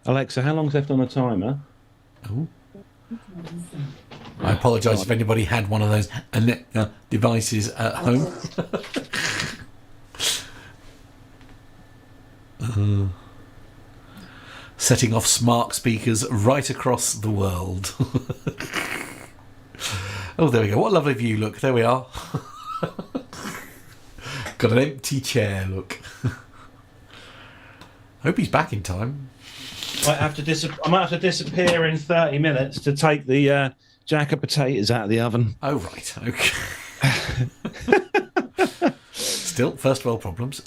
Alexa, how long's left on the timer? Oh. I apologise if anybody had one of those devices at home. Setting off smart speakers right across the world. Oh, there we go. What a lovely view, look. There we are. Got an empty chair, look. Hope he's back in time. I might have to disappear in 30 minutes to take the jack of potatoes out of the oven. Oh, right. Okay. Still, first world problems.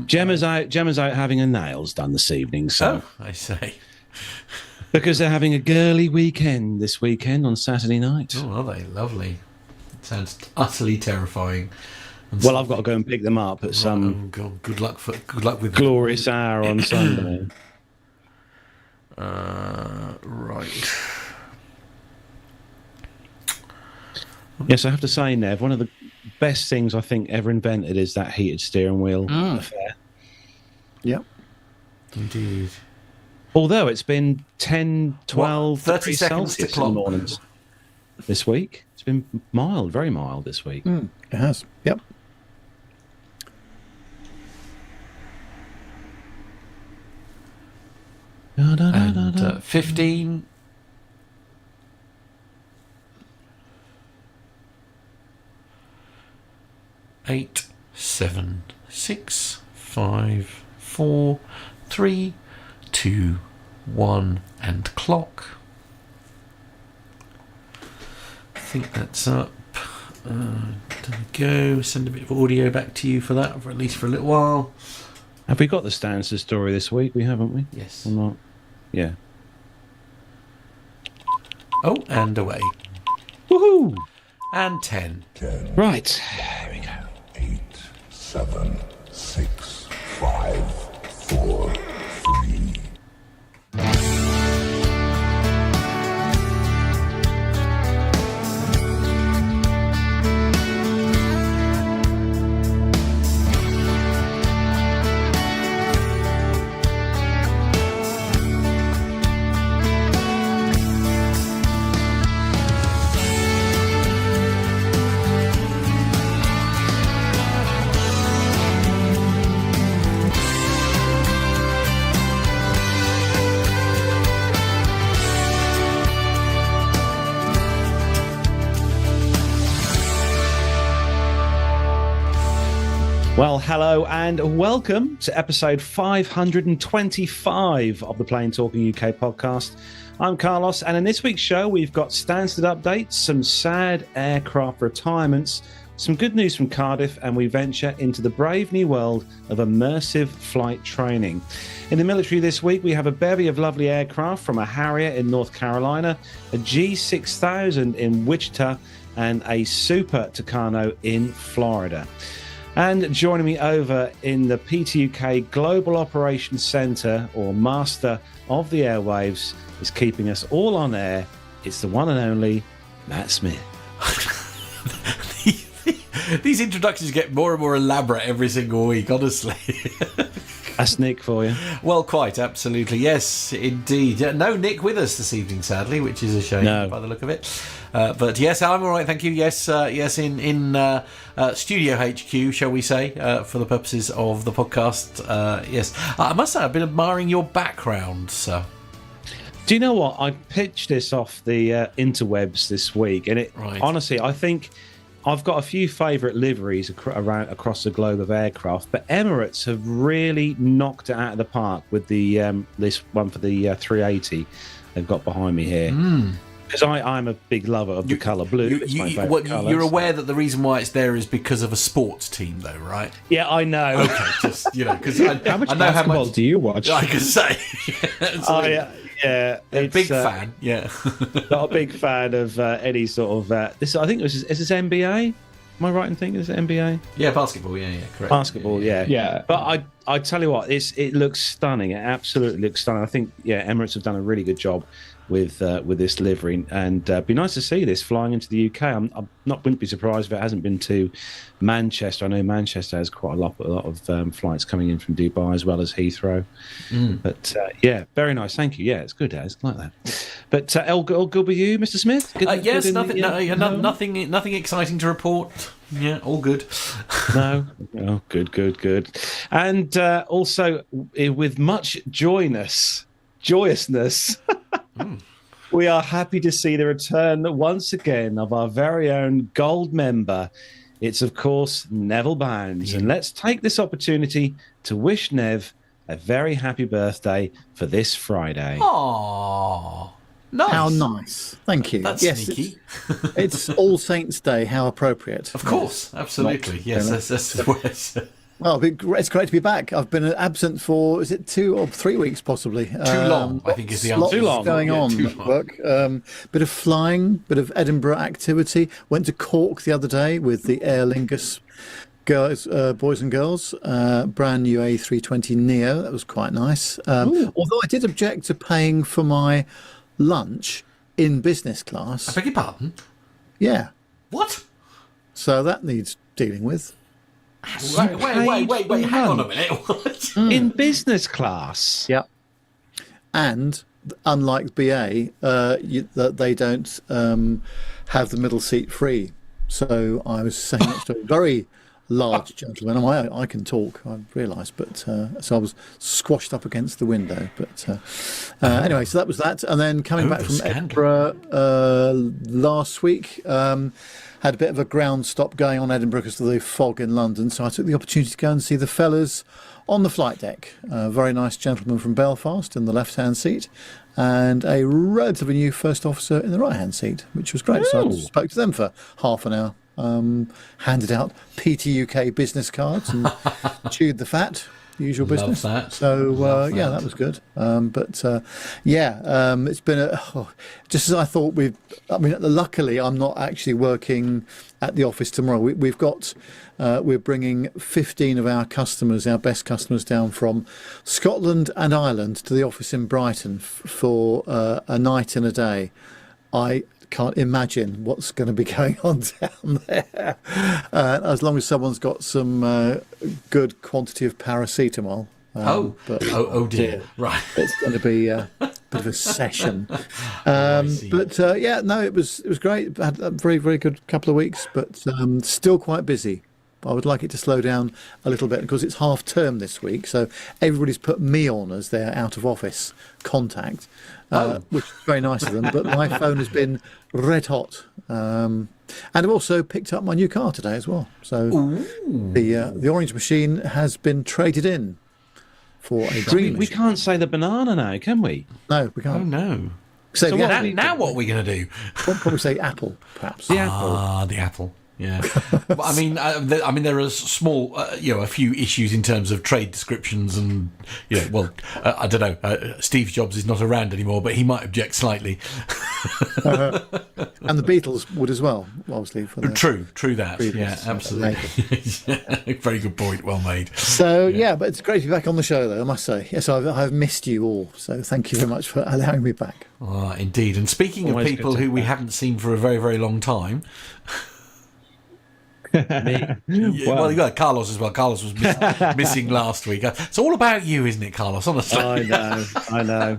Gemma's out having her nails done this evening. So I say. Because they're having a girly weekend this weekend on Saturday night. Oh, are they? Lovely. It sounds utterly terrifying. Well, I've got to go and pick them up at some good luck with glorious hour on Sunday. Right. Yes, I have to say, Nev, one of the best things I think ever invented is that heated steering wheel affair. Yep. Indeed. Although it's been 10, 12, 30 seconds Celsius to clock in the mornings this week. It's been mild, very mild this week. It has. Yep. And 15. Eight, 7, 6, 5, 4, 3, 2, 1, and clock. I think that's up. There we go. Send a bit of audio back to you for that, for at least for a little while. Have we got the Stansted story this week? We haven't we? Yes. Or not? Yeah. Oh, and away. Woohoo! And 10. Right. Here we go. 8, 7, 6, 5, 4, 3. Well, hello and welcome to episode 525 of the Plain Talking UK podcast. I'm Carlos, and in this week's show, we've got Stansted updates, some sad aircraft retirements, some good news from Cardiff, and we venture into the brave new world of immersive flight training. In the military this week, we have a bevy of lovely aircraft from a Harrier in North Carolina, a G6000 in Wichita, and a Super Tucano in Florida. And joining me over in the PTUK Global Operations Centre, or Master of the Airwaves, is keeping us all on air. It's the one and only Matt Smith. These introductions get more and more elaborate every single week, honestly. That's Nick for you. Well, quite, absolutely. Yes, indeed. No Nick with us this evening, sadly, which is a shame by the look of it. But yes, I'm all right, thank you. Yes, in Studio HQ, shall we say, for the purposes of the podcast. Yes, I must say, I've been admiring your background, sir. Do you know what? I pitched this off the interwebs this week, and honestly, I think I've got a few favourite liveries across the globe of aircraft, but Emirates have really knocked it out of the park with the this one for the 380 they've got behind me here. Because I'm a big lover of the colour blue. It's my favourite colour. You're aware that the reason why it's there is because of a sports team, though, right? Yeah, I know. Okay, just, because I How much know basketball how much do you watch? I can say. Yeah, a big fan. Yeah, not a big fan of any sort of this. I think is this NBA? Am I right in thinking it's NBA? Yeah, basketball. Yeah, correct. Basketball, yeah. Yeah. But I tell you what, it looks stunning. It absolutely looks stunning. I think Emirates have done a really good job with this livery, and be nice to see this flying into the UK. Wouldn't be surprised if it hasn't been to Manchester. I know Manchester has quite a lot of flights coming in from Dubai as well as Heathrow. But yeah, very nice. Thank you. Yeah, it's good. It's like that. But all good with you, Mr. Smith? Yes, nothing exciting to report. Yeah, all good. No, oh, good. And also with much joyousness. We are happy to see the return once again of our very own gold member. It's, of course, Neville Bounds. And let's take this opportunity to wish Nev a very happy birthday for this Friday. Aww. Nice. How nice. Thank you. That's yes, sneaky. It's All Saints' Day. How appropriate. Of course. Absolutely. Yes, that's what it's... Well, it's great to be back. I've been absent for, is it 2 or 3 weeks possibly? Too long, I think is the answer. Lots Too long. Going on Too at work. Bit of flying, bit of Edinburgh activity. Went to Cork the other day with the Aer Lingus girls, boys and girls. Brand new A320 Neo. That was quite nice. Although I did object to paying for my lunch in business class. I beg your pardon? Yeah. What? So that needs dealing with. Wait, hang on a minute. What? In business class? Yeah. And unlike BA, they don't have the middle seat free. So I was saying next to a very large gentleman. I can talk, I realised, but so I was squashed up against the window. But anyway, so that was that. And then coming back from Edinburgh last week, had a bit of a ground stop going on Edinburgh because of the fog in London. So I took the opportunity to go and see the fellas on the flight deck. A very nice gentleman from Belfast in the left-hand seat and a relatively new first officer in the right-hand seat, which was great. So I spoke to them for half an hour. Handed out PTUK business cards and chewed the fat, the usual business. That. So yeah, that was good. It's been just as I thought. Luckily, I'm not actually working at the office tomorrow. We've got we're bringing 15 of our customers, our best customers, down from Scotland and Ireland to the office in Brighton for a night and a day. I can't imagine what's going to be going on down there. As long as someone's got some good quantity of paracetamol. Oh dear. Right. It's going to be a bit of a session. It was great. Had a very, very good couple of weeks, but still quite busy. I would like it to slow down a little bit because it's half term this week, so everybody's put me on as their out of office contact, which is very nice of them. But my phone has been red hot, and I've also picked up my new car today as well. So the orange machine has been traded in for a green. We can't say the banana now, can we? No, we can't. Oh no. So now what are we going to do? We'll probably say apple, perhaps. The apple. The apple. Yeah, I mean, there are small, a few issues in terms of trade descriptions, and I don't know. Steve Jobs is not around anymore, but he might object slightly. And the Beatles would as well, obviously. For the true that. Yeah, absolutely. Very good point. Well made. So but it's great to be back on the show, though. I must say, yes, I've missed you all. So thank you very much for allowing me back. Indeed. And speaking of people who we haven't seen for a very, very long time. Well, you got Carlos as well. Carlos was missing last week. It's all about you, isn't it, Carlos? Honestly, I know.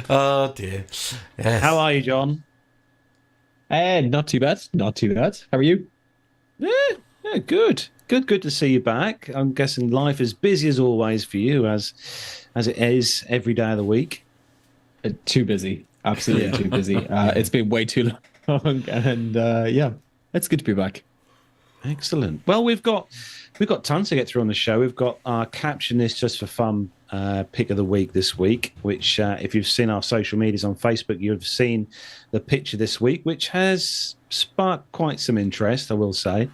Oh dear. Yes. How are you, John? Not too bad. How are you? Yeah, good. Good to see you back. I'm guessing life is busy as always for you, as it is every day of the week. Too busy. Absolutely too busy. It's been way too long, and it's good to be back. Excellent. Well, we've got tons to get through on the show. We've got our Caption This Just for Fun pick of the week this week, which if you've seen our social medias on Facebook, you've seen the picture this week, which has sparked quite some interest, I will say.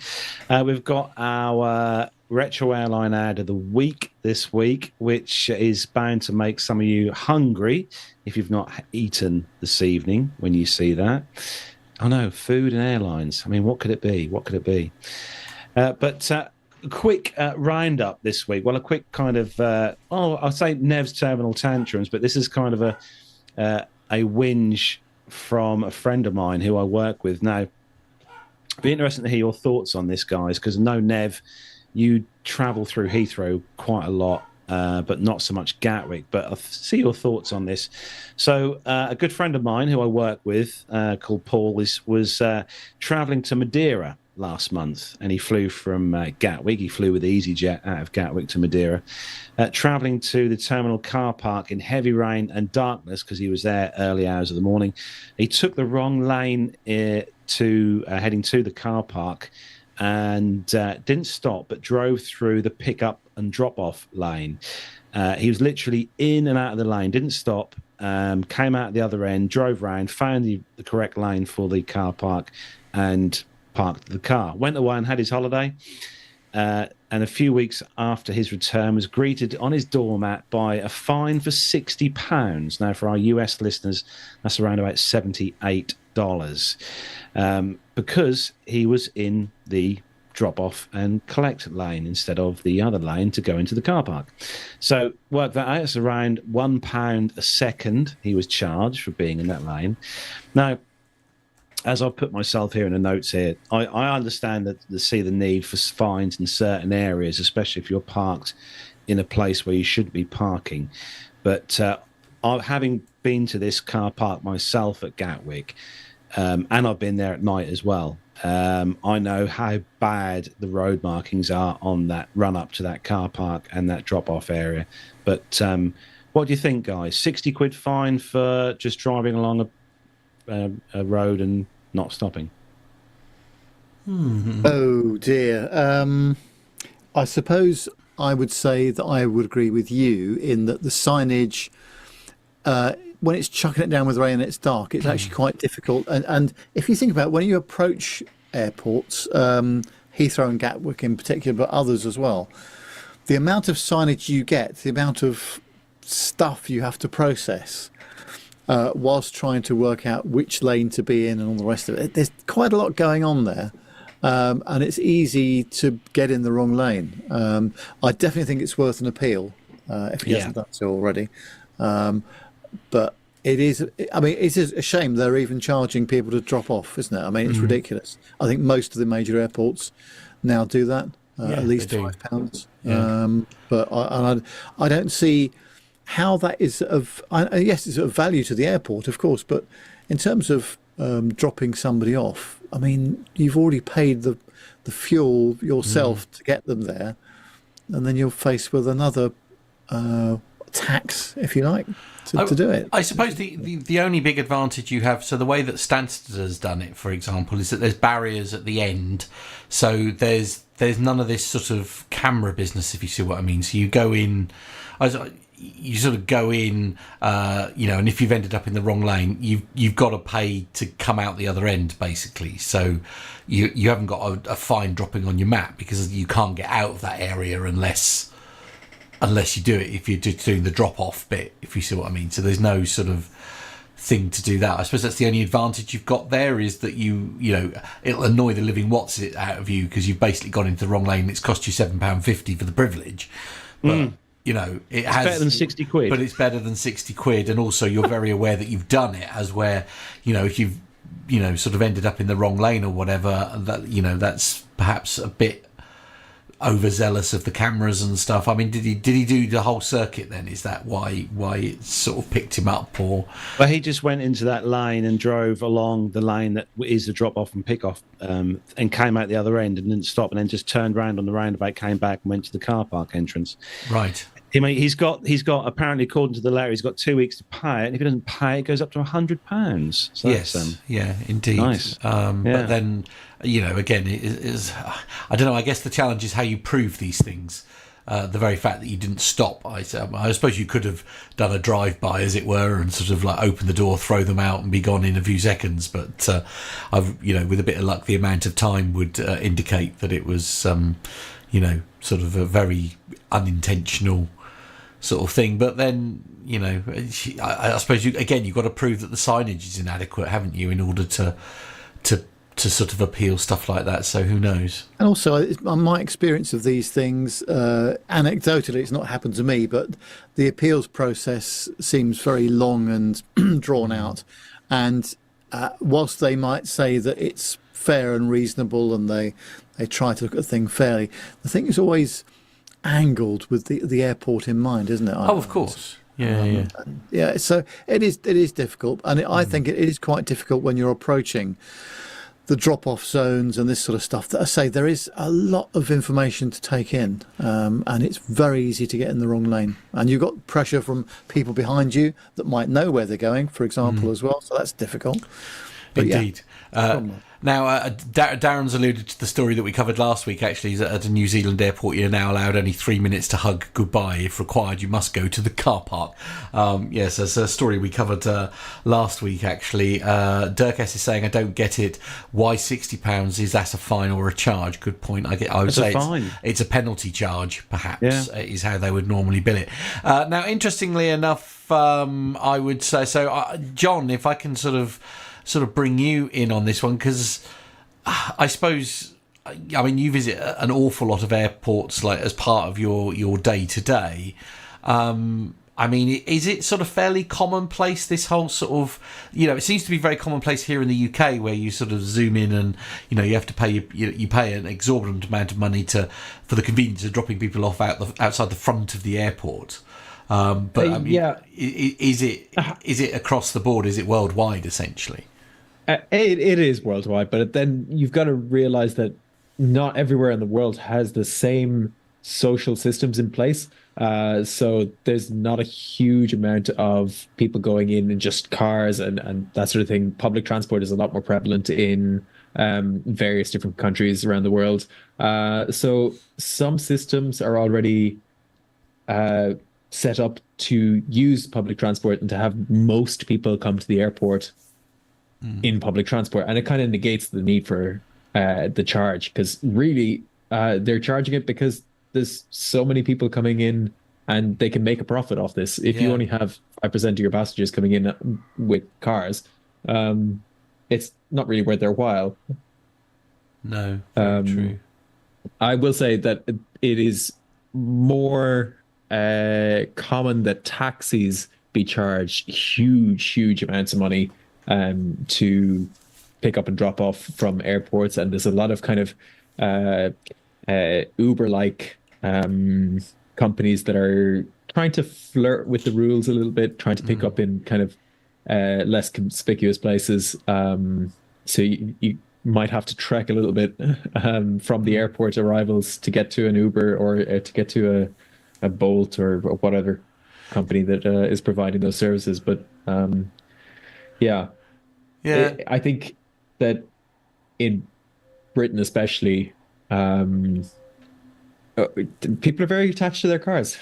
We've got our retro airline ad of the week this week, which is bound to make some of you hungry if you've not eaten this evening when you see that. I know, food and airlines. I mean, what could it be? But a quick roundup this week. Well, a quick kind of, I'll say Nev's terminal tantrums, but this is kind of a whinge from a friend of mine who I work with. Now, it'd be interesting to hear your thoughts on this, guys, because I know, Nev, you travel through Heathrow quite a lot, but not so much Gatwick. But I'll see your thoughts on this. So a good friend of mine who I work with called Paul was traveling to Madeira last month, and he flew from Gatwick. He flew with EasyJet out of Gatwick to Madeira, traveling to the terminal car park in heavy rain and darkness because he was there early hours of the morning. He took the wrong lane to heading to the car park, and didn't stop but drove through the pick up and drop off lane. He was literally in and out of the lane, didn't stop, came out the other end, drove round, found the correct lane for the car park, and parked the car, went away and had his holiday. And a few weeks after his return was greeted on his doormat by a fine for £60. Now, for our US listeners, that's around about $78, because he was in the drop-off and collect lane instead of the other lane to go into the car park. So work that out, it's around £1 a second he was charged for being in that lane. Now, as I've put myself here in the notes here, I understand that see the need for fines in certain areas, especially if you're parked in a place where you shouldn't be parking. But having been to this car park myself at Gatwick, and I've been there at night as well, I know how bad the road markings are on that run up to that car park and that drop-off area. But what do you think, guys? £60 fine for just driving along a road and not stopping? Oh dear. I suppose I would say that I would agree with you in that the signage, when it's chucking it down with rain and it's dark, it's actually quite difficult. And if you think about it, when you approach airports, Heathrow and Gatwick in particular, but others as well, the amount of signage you get, the amount of stuff you have to process, whilst trying to work out which lane to be in and all the rest of it. There's quite a lot going on there, and it's easy to get in the wrong lane. I definitely think it's worth an appeal if he hasn't done so already. But it is, I mean, it is a shame they're even charging people to drop off, isn't it? I mean, it's ridiculous. I think most of the major airports now do that, at least £5. But I don't see how that is of, yes, it's of value to the airport, of course, but in terms of dropping somebody off, I mean, you've already paid the fuel yourself to get them there, and then you're faced with another tax, if you like, to do it. I suppose the only big advantage you have, so the way that Stansted has done it, for example, is that there's barriers at the end, so there's none of this sort of camera business, if you see what I mean. So you go in, you sort of go in, and if you've ended up in the wrong lane, you've got to pay to come out the other end, basically. So you haven't got a fine dropping on your map because you can't get out of that area unless you do it, if you're just doing the drop-off bit, if you see what I mean. So there's no sort of thing to do that. I suppose that's the only advantage you've got there, is that it'll annoy the living what's it out of you because you've basically gone into the wrong lane. It's cost you £7.50 for the privilege, but it's better than £60. But it's better than £60, and also you're very aware that you've done it, as where if you've sort of ended up in the wrong lane or whatever, that that's perhaps a bit overzealous of the cameras and stuff. I mean, did he do the whole circuit then? Is that why it sort of picked him up? Or well, he just went into that lane and drove along the lane that is the drop off and pick off, and came out the other end and didn't stop, and then just turned around on the roundabout, came back and went to the car park entrance. Right. I mean, he's got apparently, according to the letter, he's got 2 weeks to pay it, and if he doesn't pay, it goes up to £100. So yes, indeed. Nice. But then, again, it is. I don't know. I guess the challenge is how you prove these things. The very fact that you didn't stop. I suppose you could have done a drive-by, as it were, and sort of like open the door, throw them out, and be gone in a few seconds. But with a bit of luck, the amount of time would indicate that it was, sort of a very unintentional sort of thing. But then, I suppose you've got to prove that the signage is inadequate, haven't you, in order to sort of appeal stuff like that. So who knows? And also, my experience of these things, anecdotally, it's not happened to me, but the appeals process seems very long and drawn out. And whilst they might say that it's fair and reasonable and they try to look at the thing fairly, the thing is always angled with the airport in mind, isn't it? Oh, of course. Yeah. So it is difficult, and I think it is quite difficult when you're approaching the drop-off zones and this sort of stuff. That I say there is a lot of information to take in, and it's very easy to get in the wrong lane. And you've got pressure from people behind you that might know where they're going, for example, as well. So that's difficult. But indeed. Now, Darren's alluded to the story that we covered last week, actually, is at a New Zealand airport, you're now allowed only 3 minutes to hug goodbye. If required, you must go to the car park. Yes, there's a story we covered last week, actually. Dirk S is saying, I don't get it. Why £60? Is that a fine or a charge? Good point. I would say it's a penalty charge, perhaps, is how they would normally bill it. Now, interestingly enough, I would say, so John, if I can sort of bring you in on this one, because I suppose, I mean, you visit an awful lot of airports, like as part of your day to day. I mean, is it sort of fairly commonplace, this whole sort of, it seems to be very commonplace here in the UK, where you sort of zoom in and, you have to pay, you pay an exorbitant amount of money for the convenience of dropping people off outside the front of the airport. But I mean, is it across the board? Is it worldwide, essentially? It is worldwide, but then you've got to realize that not everywhere in the world has the same social systems in place. So there's not a huge amount of people going in just cars and that sort of thing. Public transport is a lot more prevalent in various different countries around the world. So some systems are already set up to use public transport and to have most people come to the airport in public transport, and it kind of negates the need for the charge, because really they're charging it because there's so many people coming in and they can make a profit off this. If you only have 5% of your passengers coming in with cars, it's not really worth their while. No, true. I will say that it is more common that taxis be charged huge amounts of money to pick up and drop off from airports, and there's a lot of kind of Uber-like companies that are trying to flirt with the rules a little bit, trying to pick up in kind of less conspicuous places. So you might have to trek a little bit from the airport arrivals to get to an Uber or to get to a Bolt or whatever company that is providing those services. But I think that in Britain especially, people are very attached to their cars.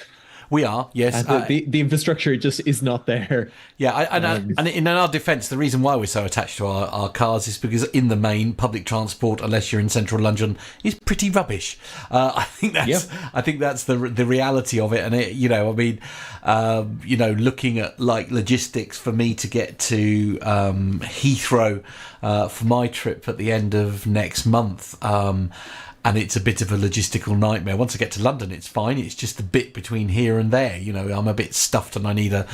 We are, yes. And the infrastructure just is not there. Yeah, and in our defence, the reason why we're so attached to our cars is because, in the main, public transport, unless you're in central London, is pretty rubbish. I think that's the reality of it. And looking at like logistics for me to get to Heathrow for my trip at the end of next month. And it's a bit of a logistical nightmare. Once I get to London, it's fine. It's just the bit between here and there. I'm a bit stuffed and I need a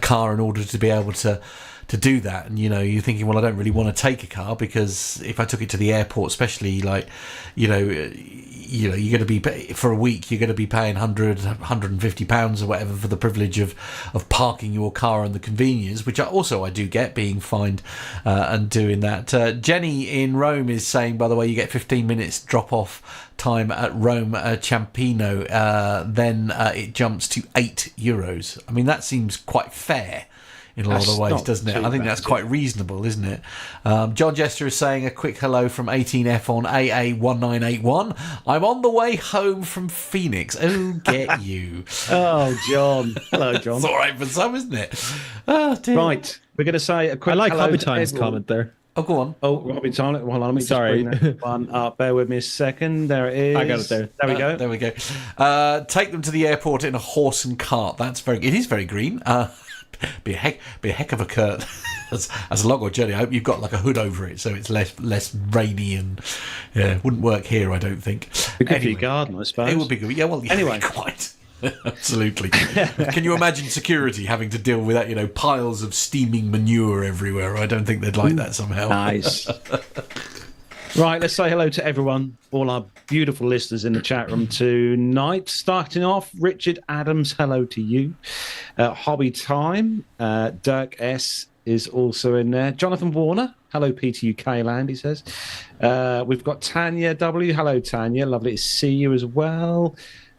car in order to be able to do that. And, you're thinking, well, I don't really want to take a car, because if I took it to the airport, especially you're going to be, for a week, you're going to be paying £150 or whatever for the privilege of parking your car and the convenience, which I do get, being fined and doing that. Jenny in Rome is saying, by the way, you get 15 minutes drop off time at Rome Ciampino, then it jumps to €8. I mean, that seems quite fair in a lot of ways, doesn't it? I think that's quite reasonable, isn't it? John Jester is saying a quick hello from 18F on AA1981. I'm on the way home from Phoenix. Oh, get you. Oh, John. Hello, John. It's all right for some, isn't it? Oh, dear. Right. We're going to say a quick I like hello Hobby to Time's everyone. comment there. Oh, go on. Oh, Robbie Time. Hold on, let me just bring that one up. Bear with me a second. There it is. I got it there. There we go. There we go. Take them to the airport in a horse and cart. It is very green. Be a heck of a cart. as a long haul journey, I hope you've got like a hood over it so it's less rainy and wouldn't work here, I don't think. Good for your garden, I suppose. It would be good. Yeah, well, anyway, quite. Absolutely. Can you imagine security having to deal with that? Piles of steaming manure everywhere. I don't think they'd like that somehow. Nice. Right, let's say hello to everyone, all our beautiful listeners in the chat room tonight. Starting off, Richard Adams, hello to you. Hobby Time, Dirk S is also in there. Jonathan Warner, hello PTUK land, he says. We've got Tanya W, hello Tanya, lovely to see you as well.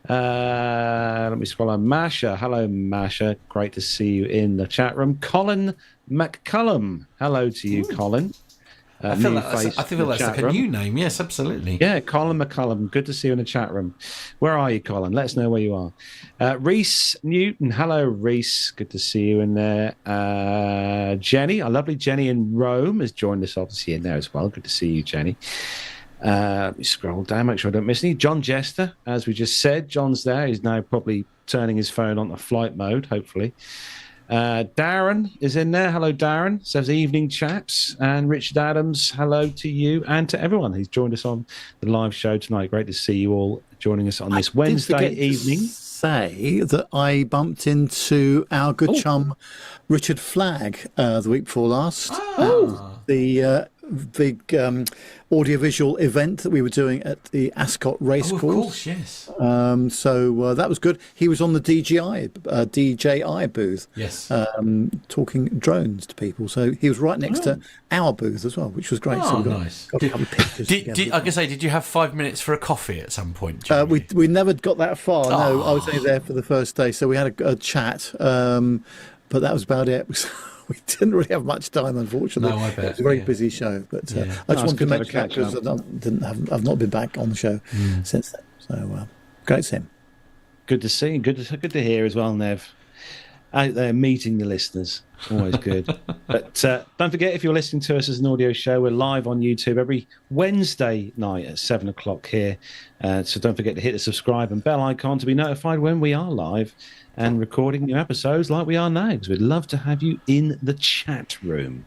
Let me scroll on. Masha, hello Masha, great to see you in the chat room. Colin McCullum, hello to you, Colin. I feel that's like a new name. Yes, absolutely. Yeah, Colin McCullum. Good to see you in the chat room. Where are you, Colin? Let us know where you are. Reese Newton. Hello, Reese. Good to see you in there. Jenny, our lovely Jenny in Rome, has joined us obviously in there as well. Good to see you, Jenny. Let me scroll down, make sure I don't miss any. John Jester, as we just said, John's there. He's now probably turning his phone on to flight mode, hopefully. Darren is in there. Hello, Darren. Says evening, chaps. And Richard Adams, hello to you and to everyone who's joined us on the live show tonight. Great to see you all joining us on this Wednesday evening. Say that I bumped into our good chum Richard Flagg the week before last. The big audiovisual event that we were doing at the Ascot Racecourse. Of course, yes. So that was good. He was on the DJI booth, yes, talking drones to people. So he was right next to our booth as well, which was great. So nice. Got a couple of pictures did you have 5 minutes for a coffee at some point? We never got that far. No, I was only there for the first day, so we had a chat, but that was about it. We didn't really have much time, unfortunately. No, I bet. It was a very busy show, but I just wanted to mention that because I've not been back on the show since then. So great to see him. Good to see. Good to hear as well, Nev. Out there meeting the listeners, always good. But don't forget, if you're listening to us as an audio show, we're live on YouTube every Wednesday night at 7 o'clock here. So don't forget to hit the subscribe and bell icon to be notified when we are live and recording new episodes like we are now, because we'd love to have you in the chat room.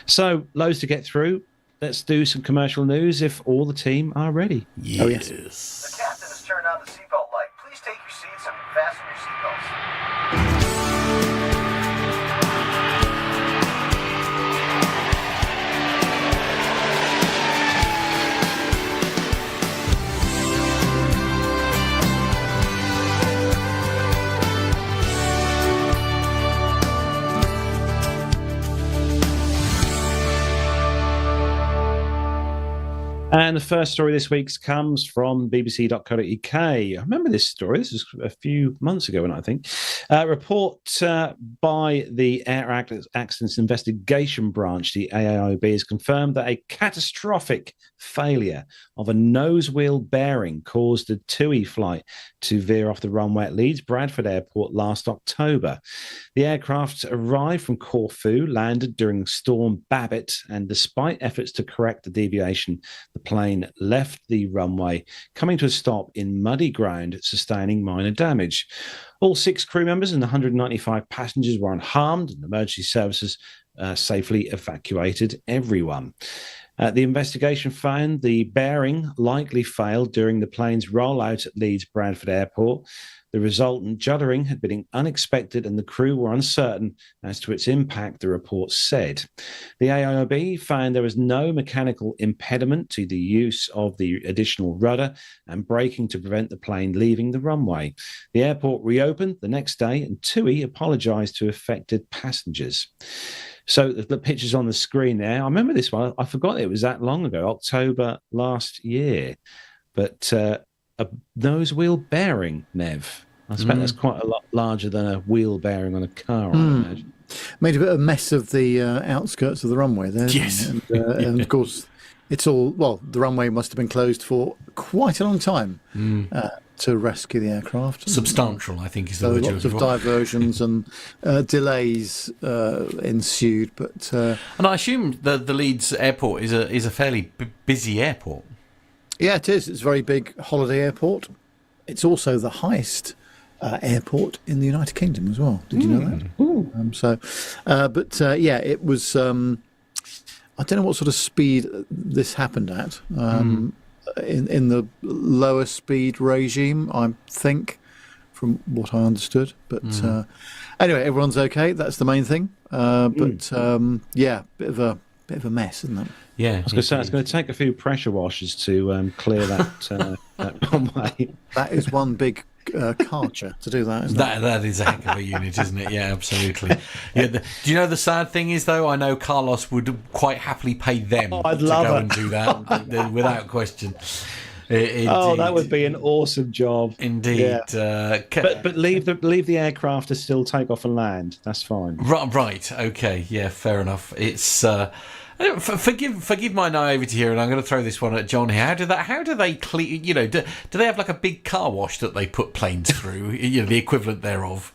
So, loads to get through. Let's do some commercial news if all the team are ready. Yes. Oh, yes. The captain has turned on the seatbelt light. Please take your seats and fasten your seatbelts. And the first story this week comes from bbc.co.uk. I remember this story. This was a few months ago, I think. A report by the Air Accidents Investigation Branch, the AAIB, has confirmed that a catastrophic failure of a nose wheel bearing caused a TUI flight to veer off the runway at Leeds Bradford Airport last October. The aircraft arrived from Corfu, landed during Storm Babbitt, and despite efforts to correct the deviation, the plane left the runway, coming to a stop in muddy ground, sustaining minor damage. All 6 crew members and 195 passengers were unharmed, and emergency services safely evacuated everyone. The investigation found the bearing likely failed during the plane's rollout at Leeds Bradford Airport. The resultant juddering had been unexpected and the crew were uncertain as to its impact, the report said. The AIOB found there was no mechanical impediment to the use of the additional rudder and braking to prevent the plane leaving the runway. The airport reopened the next day and TUI apologised to affected passengers. So the picture's on the screen there. I remember this one. I forgot it was that long ago, October last year. But a nose wheel bearing, Nev. I suspect that's quite a lot larger than a wheel bearing on a car, I imagine. Made a bit of a mess of the outskirts of the runway there. Yes. And of course, it's all, well, the runway must have been closed for quite a long time to rescue the aircraft. Substantial, I think, is the word. Lots of diversions and delays ensued. But and I assume the Leeds airport is a fairly busy airport. Yeah, it is. It's a very big holiday airport. It's also the highest airport in the United Kingdom as well. Did you know that? Yeah, it was. I don't know what sort of speed this happened at. In the lower speed regime, I think, from what I understood. But anyway, everyone's okay. That's the main thing. Yeah, bit of a mess, isn't it? Yeah, I was going to say it's going to take a few pressure washers to clear that that runway. That is one big carcher to do that, isn't it? That is a heck of a unit, isn't it? Yeah, absolutely. Yeah. Do you know the sad thing is though? I know Carlos would quite happly pay them to go and do that without question. That would be an awesome job. Indeed. Yeah. But leave the aircraft to still take off and land. That's fine. Right. Okay. Yeah. Fair enough. It's. Forgive my naivety here, and I'm going to throw this one at John here. How do they clean? You know, do they have like a big car wash that they put planes through? You know, the equivalent thereof.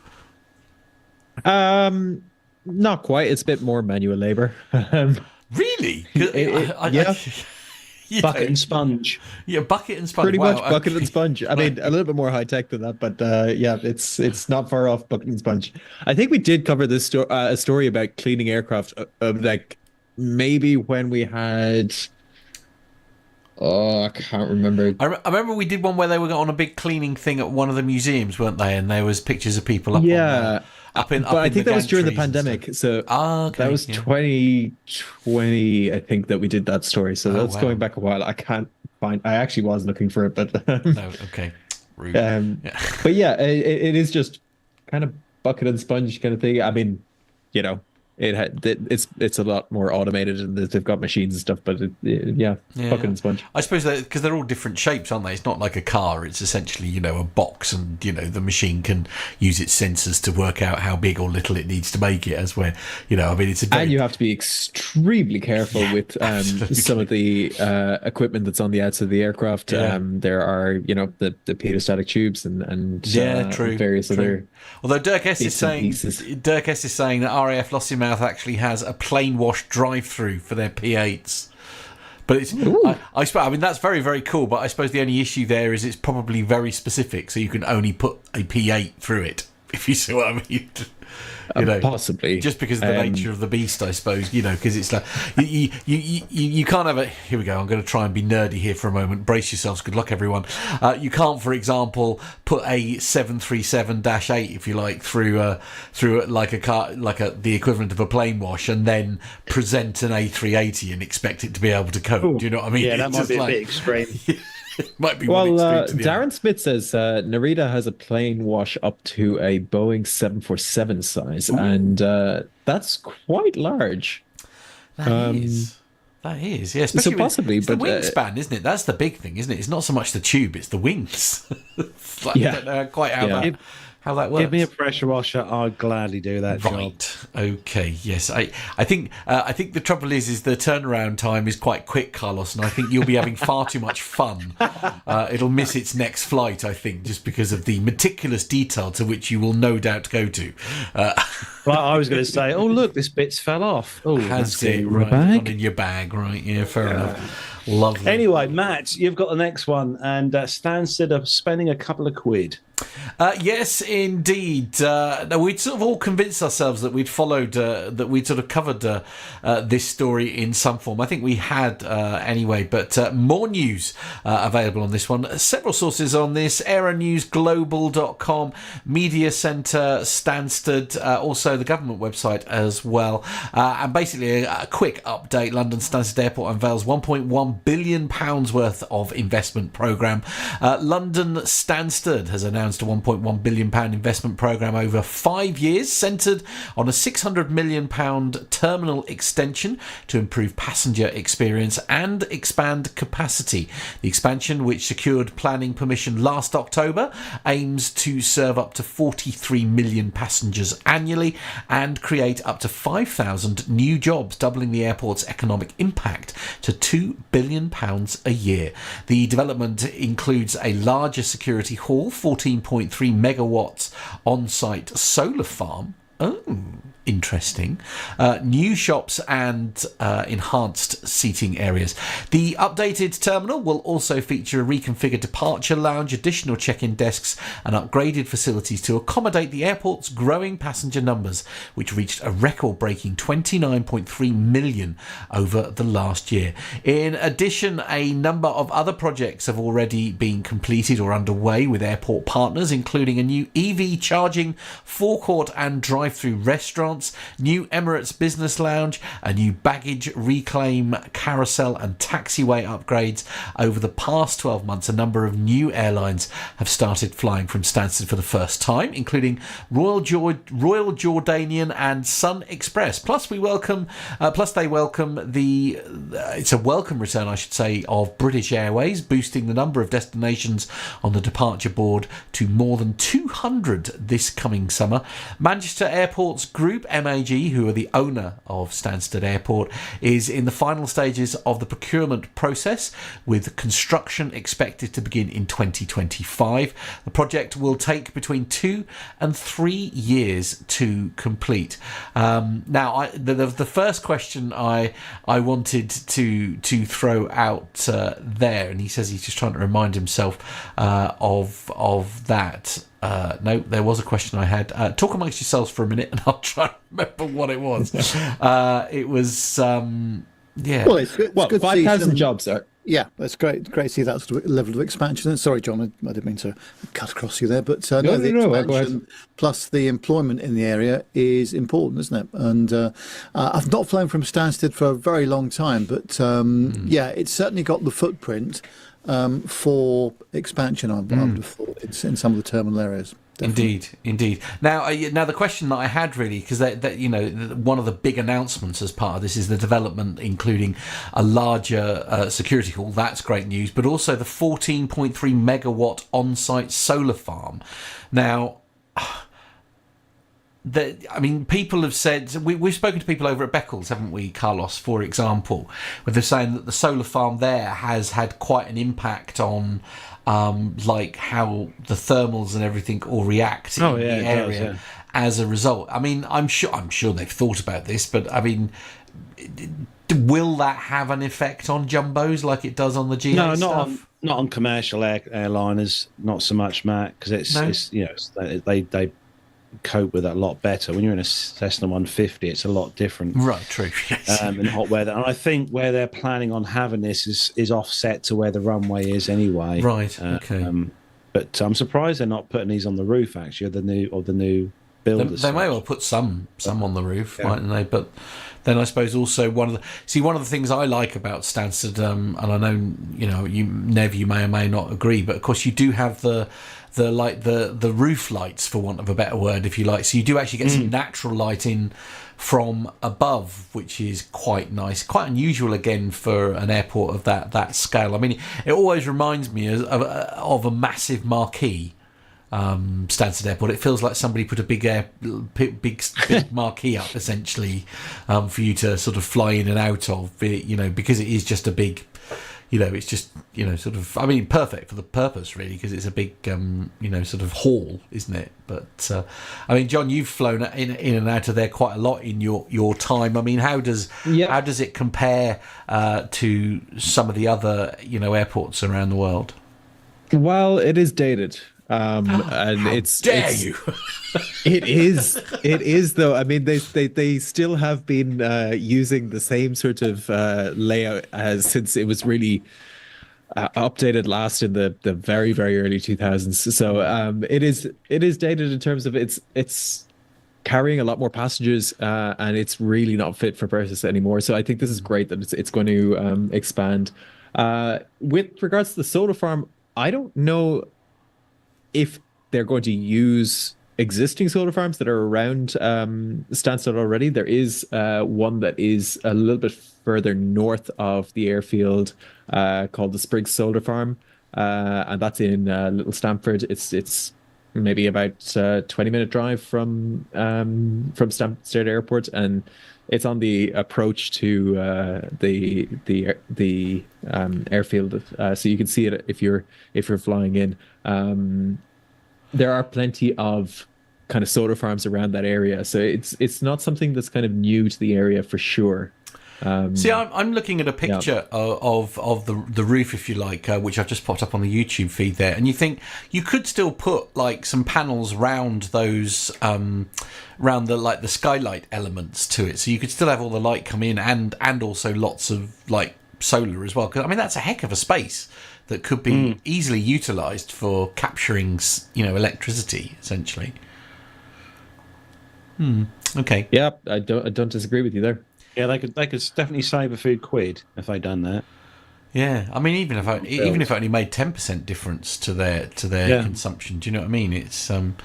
Not quite. It's a bit more manual labor. Really? Yeah. Bucket and sponge. Yeah, bucket and sponge. Pretty much bucket and sponge. I mean, a little bit more high tech than that, but yeah, it's not far off bucket and sponge. I think we did cover this a story about cleaning aircraft, like maybe when we had. Oh, I can't remember. I remember we did one where they were on a big cleaning thing at one of the museums, weren't they? And there was pictures of people up. Yeah. But I think that was during the pandemic. So that was 2020, I think, that we did that story. So that's going back a while. I can't find. I actually was looking for it, but okay. Rude. But yeah, it is just kind of bucket and sponge kind of thing. I mean, you know, it's a lot more automated and they've got machines and stuff, but bucket and sponge. I suppose because they're all different shapes, aren't they? It's not like a car. It's essentially, you know, a box, and you know the machine can use its sensors to work out how big or little it needs to make it. As where, you know, I mean, and you have to be extremely careful with some of the equipment that's on the outside of the aircraft. Yeah. There are, you know, the pedostatic tubes and various other. Although Dirk S is saying that RAF Lost in Mouth actually has a plane wash drive-through for their P8s. But it's, I mean, that's very, very cool. But I suppose the only issue there is it's probably very specific, so you can only put a P8 through it. If you see what I mean. You know, possibly just because of the nature of the beast, I suppose. You know, because it's like you can't have it. Here we go. I'm going to try and be nerdy here for a moment. Brace yourselves. Good luck, everyone. You can't, for example, put a 737-8, if you like, through like a car, the equivalent of a plane wash, and then present an A380 and expect it to be able to cope. Ooh. Do you know what I mean? Yeah, that might be a bit extreme. Might be Darren Smith says Narita has a plane wash up to a Boeing 747 size. Ooh. And that's quite large. That is, yeah. So possibly, it's but the wingspan, isn't it? That's the big thing, isn't it? It's not so much the tube; it's the wings. I don't know quite how that works. Give me a pressure washer. I'll gladly do that job. Okay. Yes. I think the trouble is the turnaround time is quite quick, Carlos, and I think you'll be having far too much fun. It'll miss its next flight, I think, just because of the meticulous detail to which you will no doubt go to. Well, I was going to say, oh look, this bit's fell off. Oh, has it? Right, not in your bag, right? Yeah, fair enough. Lovely. Anyway, Matt, you've got the next one, and Stansted are spending a couple of quid. Yes, indeed. We'd sort of all convinced ourselves that we'd followed, that we'd sort of covered this story in some form. I think we had anyway, but more news available on this one. Several sources on this: aeronewsglobal.com, Media Centre, Stansted, also the government website as well. And basically a quick update: London Stansted Airport unveils £1.1 billion worth of investment programme. London Stansted has announced a £1.1 billion investment programme over 5 years, centred on a £600 million terminal extension to improve passenger experience and expand capacity. The expansion, which secured planning permission last October, aims to serve up to 43 million passengers annually and create up to 5,000 new jobs, doubling the airport's economic impact to £2 billion a year. The development includes a larger security hall, 14.3 megawatts on-site solar farm. interesting. New shops and enhanced seating areas. The updated terminal will also feature a reconfigured departure lounge, additional check-in desks, and upgraded facilities to accommodate the airport's growing passenger numbers, which reached a record-breaking 29.3 million over the last year. In addition, a number of other projects have already been completed or underway with airport partners, including a new EV charging, forecourt and drive-through restaurants, new Emirates Business Lounge, a new baggage reclaim carousel and taxiway upgrades. Over the past 12 months, a number of new airlines have started flying from Stansted for the first time, including Royal Jordanian and Sun Express. Plus, they welcome it's a welcome return, I should say, of British Airways, boosting the number of destinations on the departure board to more than 200 this coming summer. Manchester Airports Group, MAG, who are the owner of Stansted Airport, is in the final stages of the procurement process, with construction expected to begin in 2025. The project will take between 2 and 3 years to complete. Now, the first question I wanted to throw out there, and he says he's just trying to remind himself of that. No, there was a question I had. Talk amongst yourselves for a minute, and I'll try to remember what it was. It was, yeah. Well, it's good. It's good 5,000 jobs, sir. Yeah, that's great. Great to see that sort of level of expansion. And sorry, John, I didn't mean to cut across you there, but the expansion plus the employment in the area is important, isn't it? And I've not flown from Stansted for a very long time, but yeah, it's certainly got the footprint for expansion. I would have thought it's in some of the terminal areas. Definitely. Indeed. Now the question that I had, really, because that one of the big announcements as part of this is the development, including a larger security hall. That's great news, but also the 14.3 megawatt on-site solar farm. Now, people have said, we've spoken to people over at Beccles, haven't we, Carlos, for example, where they're saying that the solar farm there has had quite an impact on like how the thermals and everything all react in the area as a result. I mean, I'm sure they've thought about this, but I mean, will that have an effect on jumbos like it does on the GA stuff? Not on commercial airliners, not so much, Matt, because it's they cope with that a lot better. When you're in a Cessna 150, it's a lot different. Right, true. Yes. In hot weather. And I think where they're planning on having this is offset to where the runway is anyway. Right, okay. But I'm surprised they're not putting these on the roof, actually, of the new builders. They may well put some on the roof, mightn't they? But then I suppose also one of the things I like about Stansted, and I know, Nev, you may or may not agree, but of course you do have the roof lights, for want of a better word, if you like. So you do actually get some natural light in from above, which is quite nice, quite unusual again for an airport of that scale. I mean, it always reminds me of a massive marquee. Stansted Airport. It feels like somebody put a big marquee up, essentially, for you to sort of fly in and out of. Because it is just a big. It's just, sort of, I mean, perfect for the purpose, really, because it's a big, sort of hall, isn't it? But, I mean, John, you've flown in and out of there quite a lot in your time. I mean, how does it compare to some of the other, airports around the world? Well, it is dated. And Dare you? It is though. I mean, they still have been using the same sort of layout as since it was really updated last in the very, very early 2000s. So it is dated in terms of it's carrying a lot more passengers, and it's really not fit for purpose anymore. So I think this is great that it's going to expand. With regards to the solar farm, I don't know if they're going to use existing solar farms that are around Stansted already. There is one that is a little bit further north of the airfield called the Spriggs Solar Farm, and that's in Little Stamford. It's maybe about 20-minute drive from Stansted Airport, and it's on the approach to the airfield, so you can see it if you're flying in. There are plenty of kind of solar farms around that area. So it's not something that's kind of new to the area for sure. See, I'm looking at a picture of the roof, if you like, which I've just popped up on the YouTube feed there, and you think you could still put like some panels round those, round the skylight elements to it, so you could still have all the light come in and also lots of like solar as well. Because I mean, that's a heck of a space that could be easily utilised for capturing, electricity essentially. Okay. Yeah, I don't disagree with you there. Yeah, they could definitely save a few quid if they'd done that. Yeah, I mean, even if it only made 10% difference to their consumption, do you know what I mean? It's Singapore,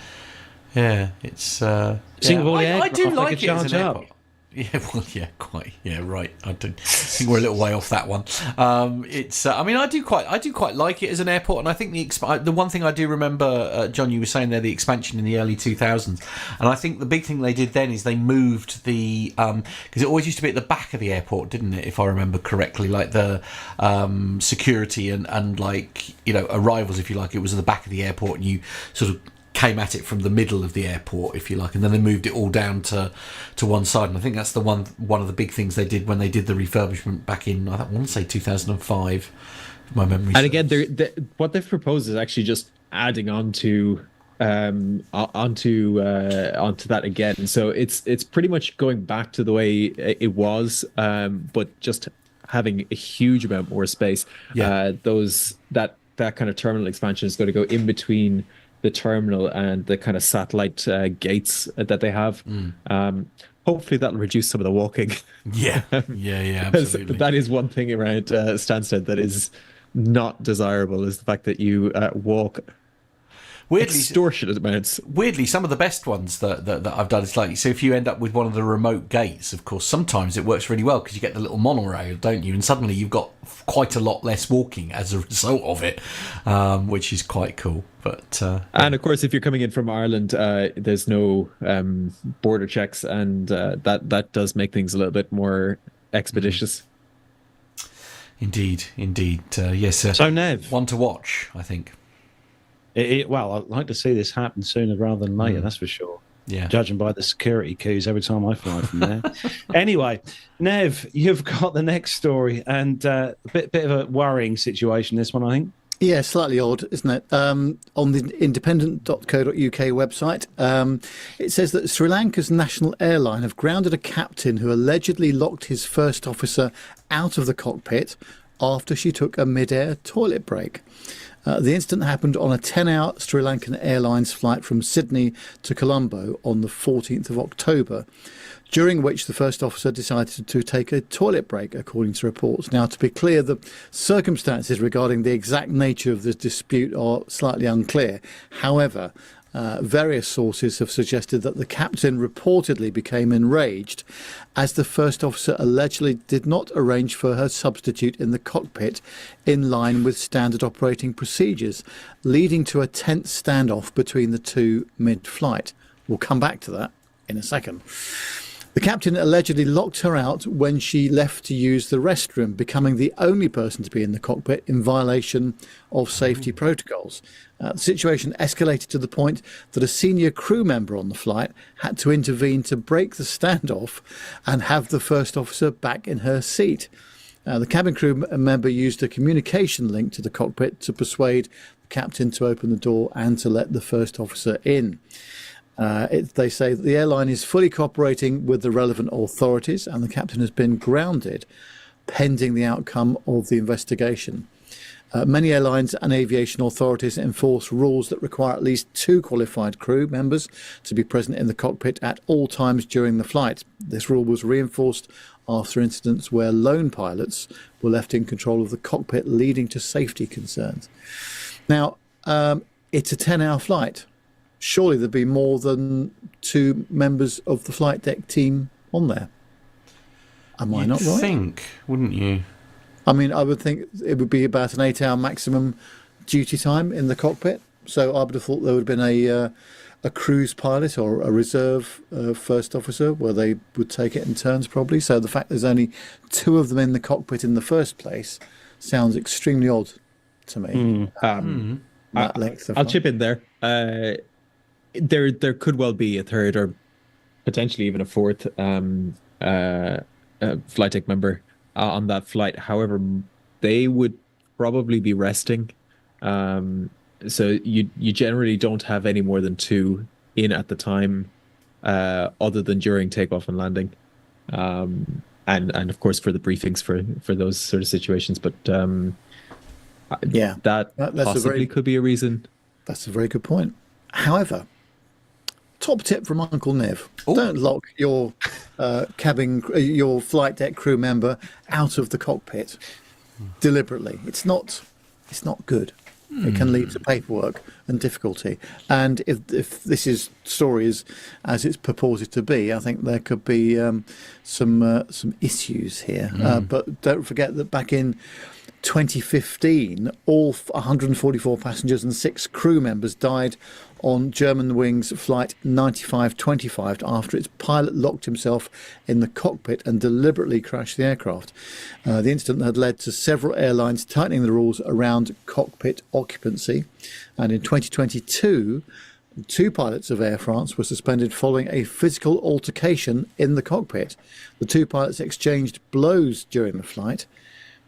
I do like it as charge an up. airport. Yeah, well, yeah, quite. Yeah, right. I think we're a little way off that one. I mean, I do quite like it as an airport, and I think the one thing I do remember, John, you were saying there, the expansion in the early 2000s, and I think the big thing they did then is they moved the because it always used to be at the back of the airport, didn't it? If I remember correctly, like the security and like arrivals, if you like, it was at the back of the airport, and you sort of came at it from the middle of the airport, if you like, and then they moved it all down to one side. And I think that's the one of the big things they did when they did the refurbishment back in, I want to say 2005. My memory. And again, what they've proposed is actually just adding onto that again. So it's pretty much going back to the way it was, but just having a huge amount more space. Yeah. That kind of terminal expansion is going to go in between the terminal and the kind of satellite gates that they have. Hopefully that'll reduce some of the walking. Yeah, absolutely. That is one thing around Stansted that is not desirable, is the fact that you walk extortionate amounts. Weirdly, some of the best ones that I've done is like, so if you end up with one of the remote gates, of course, sometimes it works really well because you get the little monorail, don't you? And suddenly you've got quite a lot less walking as a result of it, which is quite cool. But and of course, if you're coming in from Ireland, there's no border checks, and that does make things a little bit more expeditious. Indeed. Yes, sir. So, Nev, one to watch, I think. Well, I'd like to see this happen sooner rather than later, that's for sure. Yeah. Judging by the security queues every time I fly from there. Anyway, Nev, you've got the next story, and a bit of a worrying situation, this one, I think. Yeah, slightly odd, isn't it? On the independent.co.uk website, it says that Sri Lanka's national airline have grounded a captain who allegedly locked his first officer out of the cockpit after she took a mid-air toilet break. The incident happened on a 10-hour Sri Lankan Airlines flight from Sydney to Colombo on the 14th of October, during which the first officer decided to take a toilet break, according to reports. Now, to be clear, the circumstances regarding the exact nature of the dispute are slightly unclear. However, various sources have suggested that the captain reportedly became enraged as the first officer allegedly did not arrange for her substitute in the cockpit in line with standard operating procedures, leading to a tense standoff between the two mid-flight. We'll come back to that in a second. The captain allegedly locked her out when she left to use the restroom, becoming the only person to be in the cockpit in violation of safety protocols. The situation escalated to the point that a senior crew member on the flight had to intervene to break the standoff and have the first officer back in her seat. The cabin crew member used a communication link to the cockpit to persuade the captain to open the door and to let the first officer in. They say that the airline is fully cooperating with the relevant authorities, and the captain has been grounded pending the outcome of the investigation. Many airlines and aviation authorities enforce rules that require at least 2 qualified crew members to be present in the cockpit at all times during the flight. This rule was reinforced after incidents where lone pilots were left in control of the cockpit, leading to safety concerns. Now, it's a 10-hour flight. Surely there'd be more than 2 members of the flight deck team on there. Am I not right? You'd think, wouldn't you? I mean, I would think it would be about an 8-hour maximum duty time in the cockpit. So I would have thought there would have been a cruise pilot or a reserve first officer where they would take it in turns probably. So the fact there's only 2 of them in the cockpit in the first place sounds extremely odd to me. That length of I'll flight. chip in there. there could well be a third or potentially even a fourth flight deck member on that flight. However, they would probably be resting. So you generally don't have any more than two in at the time, other than during takeoff and landing, and of course for the briefings for those sort of situations. But that possibly could be a reason. That's a very good point. However, top tip from Uncle Nev: don't lock your your flight deck crew member out of the cockpit deliberately. It's not good. It can lead to paperwork and difficulty. And if this story is as it's purported to be, I think there could be some issues here. But don't forget that back in 2015, all 144 passengers and 6 crew members died on Germanwings flight 9525 after its pilot locked himself in the cockpit and deliberately crashed the aircraft. The incident had led to several airlines tightening the rules around cockpit occupancy, and in 2022 2 pilots of Air France were suspended following a physical altercation in the cockpit. The 2 pilots exchanged blows during the flight,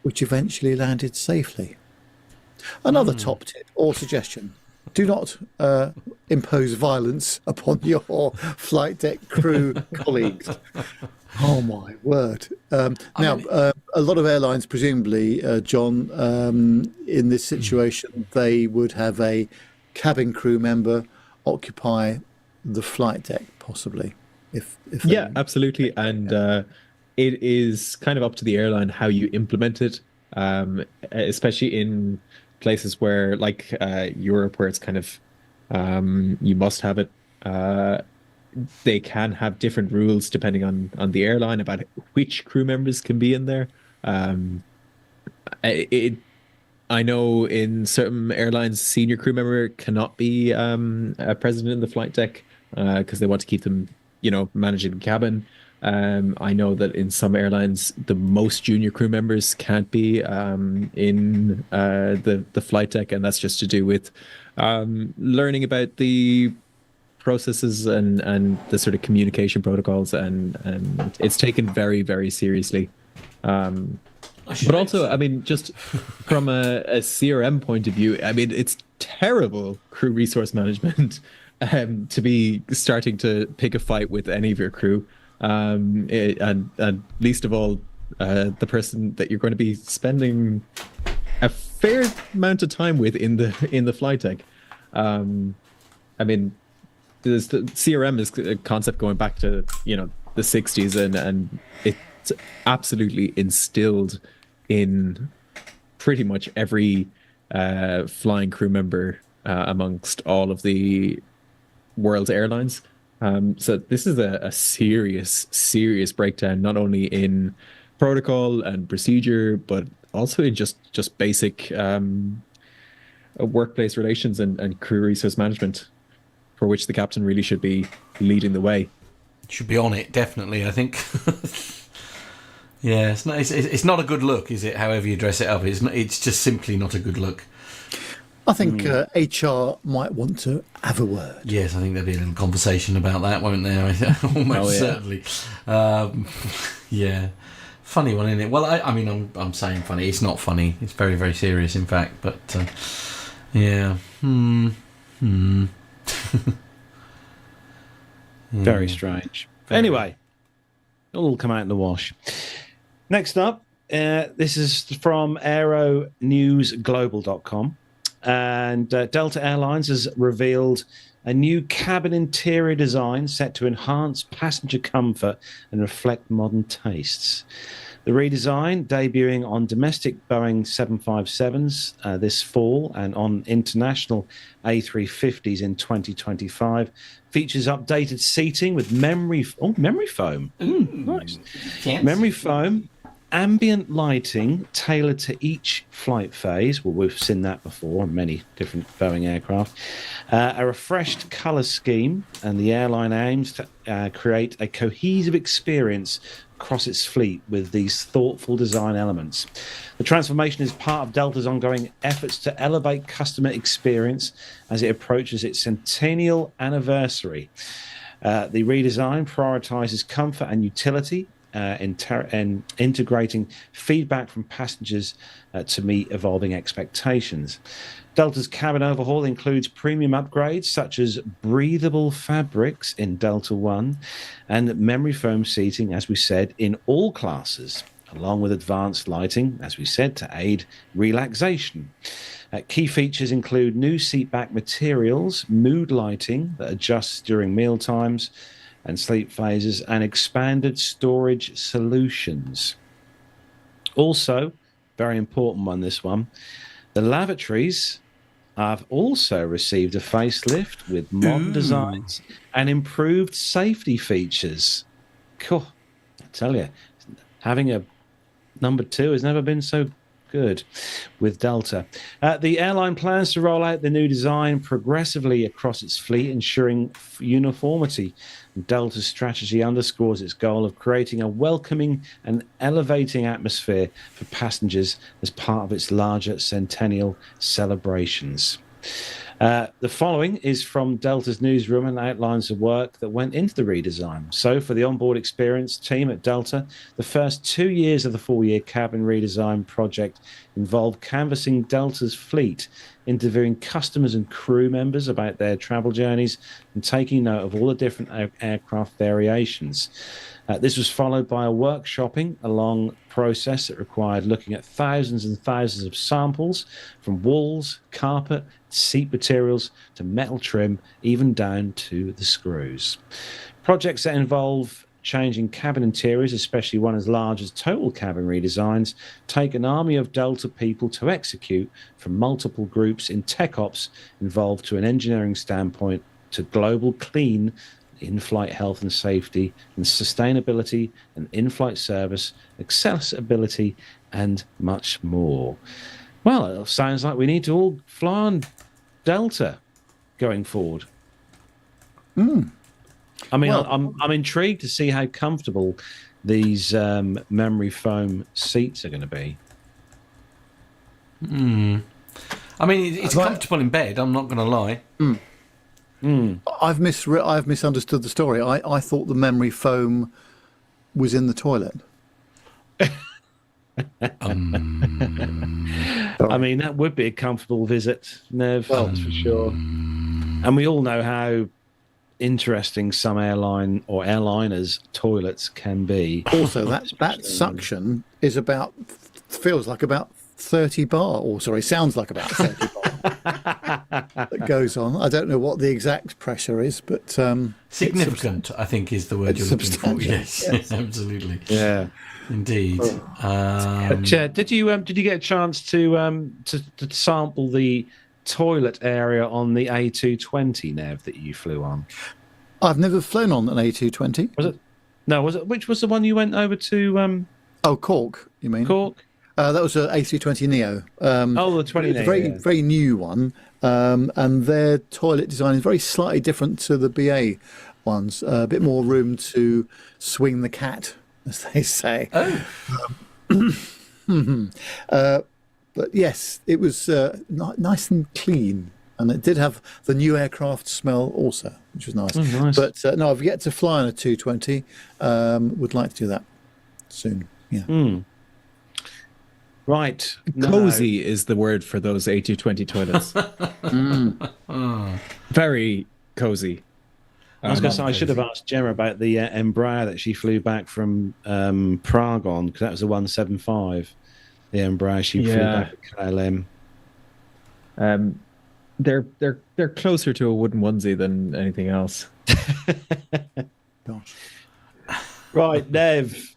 which eventually landed safely. Another top tip or suggestion: do not impose violence upon your flight deck crew colleagues. Oh, my word. Now, a lot of airlines, presumably, John, in this situation, they would have a cabin crew member occupy the flight deck, possibly. If absolutely. And it is kind of up to the airline how you implement it, especially in places where, like Europe, where it's kind of you must have it. They can have different rules depending on the airline about which crew members can be in there. I know in certain airlines, senior crew member cannot be a president in the flight deck because they want to keep them, managing the cabin. I know that in some airlines, the most junior crew members can't be in the flight deck, and that's just to do with learning about the processes and the sort of communication protocols, and it's taken very, very seriously. But also, just from a CRM point of view, it's terrible crew resource management to be starting to pick a fight with any of your crew. And least of all, the person that you're going to be spending a fair amount of time with in the flight deck. The CRM is a concept going back to the 60s, and it's absolutely instilled in pretty much every flying crew member amongst all of the world's airlines. So this is a serious breakdown, not only in protocol and procedure, but also in just basic workplace relations and crew resource management, for which the captain really should be leading the way. Should be on it, definitely, I think. Yeah, it's not a good look, is it? However you dress it up, it's just simply not a good look. I think HR might want to have a word. Yes, I think there'll be a little conversation about that, won't there? Almost certainly. Yeah, funny one, isn't it? Well, I'm saying funny. It's not funny. It's very, very serious, in fact. But yeah. Very strange. Anyway, it'll all come out in the wash. Next up, this is from aeronewsglobal.com. And Delta Airlines has revealed a new cabin interior design set to enhance passenger comfort and reflect modern tastes. The redesign, debuting on domestic Boeing 757s this fall and on international A350s in 2025, features updated seating with memory foam. Nice. Fancy. Memory foam ambient lighting tailored to each flight phase. Well, we've seen that before on many different Boeing aircraft. A refreshed colour scheme, and the airline aims to create a cohesive experience across its fleet with these thoughtful design elements. The transformation is part of Delta's ongoing efforts to elevate customer experience as it approaches its centennial anniversary. The redesign prioritizes comfort and utility, and integrating feedback from passengers to meet evolving expectations. Delta's cabin overhaul includes premium upgrades such as breathable fabrics in Delta One and memory foam seating, as we said, in all classes, along with advanced lighting, as we said, to aid relaxation. Key features include new seatback materials, mood lighting that adjusts during meal times and sleep phases, and expanded storage solutions. Also, very important one, this one, the lavatories have also received a facelift with modern designs and improved safety features. Cool. I tell you, having a number 2 has never been so good with Delta. The airline plans to roll out the new design progressively across its fleet, ensuring uniformity. Delta's strategy underscores its goal of creating a welcoming and elevating atmosphere for passengers as part of its larger centennial celebrations. The following is from Delta's newsroom and outlines the work that went into the redesign. So, for the onboard experience team at Delta, the first 2 years of the 4-year cabin redesign project involved canvassing Delta's fleet, interviewing customers and crew members about their travel journeys, and taking note of all the different aircraft variations. This was followed by a workshopping along process that required looking at thousands and thousands of samples, from walls, carpet, seat materials to metal trim, even down to the screws. Projects that involve changing cabin interiors, especially one as large as total cabin redesigns, take an army of Delta people to execute, from multiple groups in tech ops involved to an engineering standpoint to global clean in-flight health and safety and sustainability and in-flight service, accessibility, and much more. Well, it sounds like we need to all fly on Delta going forward. I mean, well, I'm intrigued to see how comfortable these memory foam seats are going to be. I mean, it's comfortable in bed, I'm not going to lie. I've misunderstood the story. I thought the memory foam was in the toilet. I mean, that would be a comfortable visit, Nev, that's for sure. And we all know how interesting some airline or airliners' toilets can be. Also, that suction is feels like about 30 bar, or sorry, sounds like about 30 bar. That goes on. I don't know what the exact pressure is, but significant, I think, is the word you're looking for. Yes, absolutely. Yeah, indeed. Did you get a chance to sample the toilet area on the A220, Nev, that you flew on? I've never flown on an A220. Was it? No, was it? Which was the one you went over to? Cork. You mean Cork? That was an A320 Neo. The 20 Neo. Very new one. And their toilet design is very slightly different to the BA ones. A bit more room to swing the cat, as they say. But yes, it was nice and clean. And it did have the new aircraft smell also, which was nice. Oh, nice. But no, I've yet to fly on a 220. Would like to do that soon. Yeah. Right. Cozy is the word for those A220 toilets. Very cozy. I was going to say, I should have asked Gemma about the Embraer that she flew back from Prague on, because that was the 175. The Embraer she flew back at KLM. They're closer to a wooden onesie than anything else. Gosh. Right, Nev.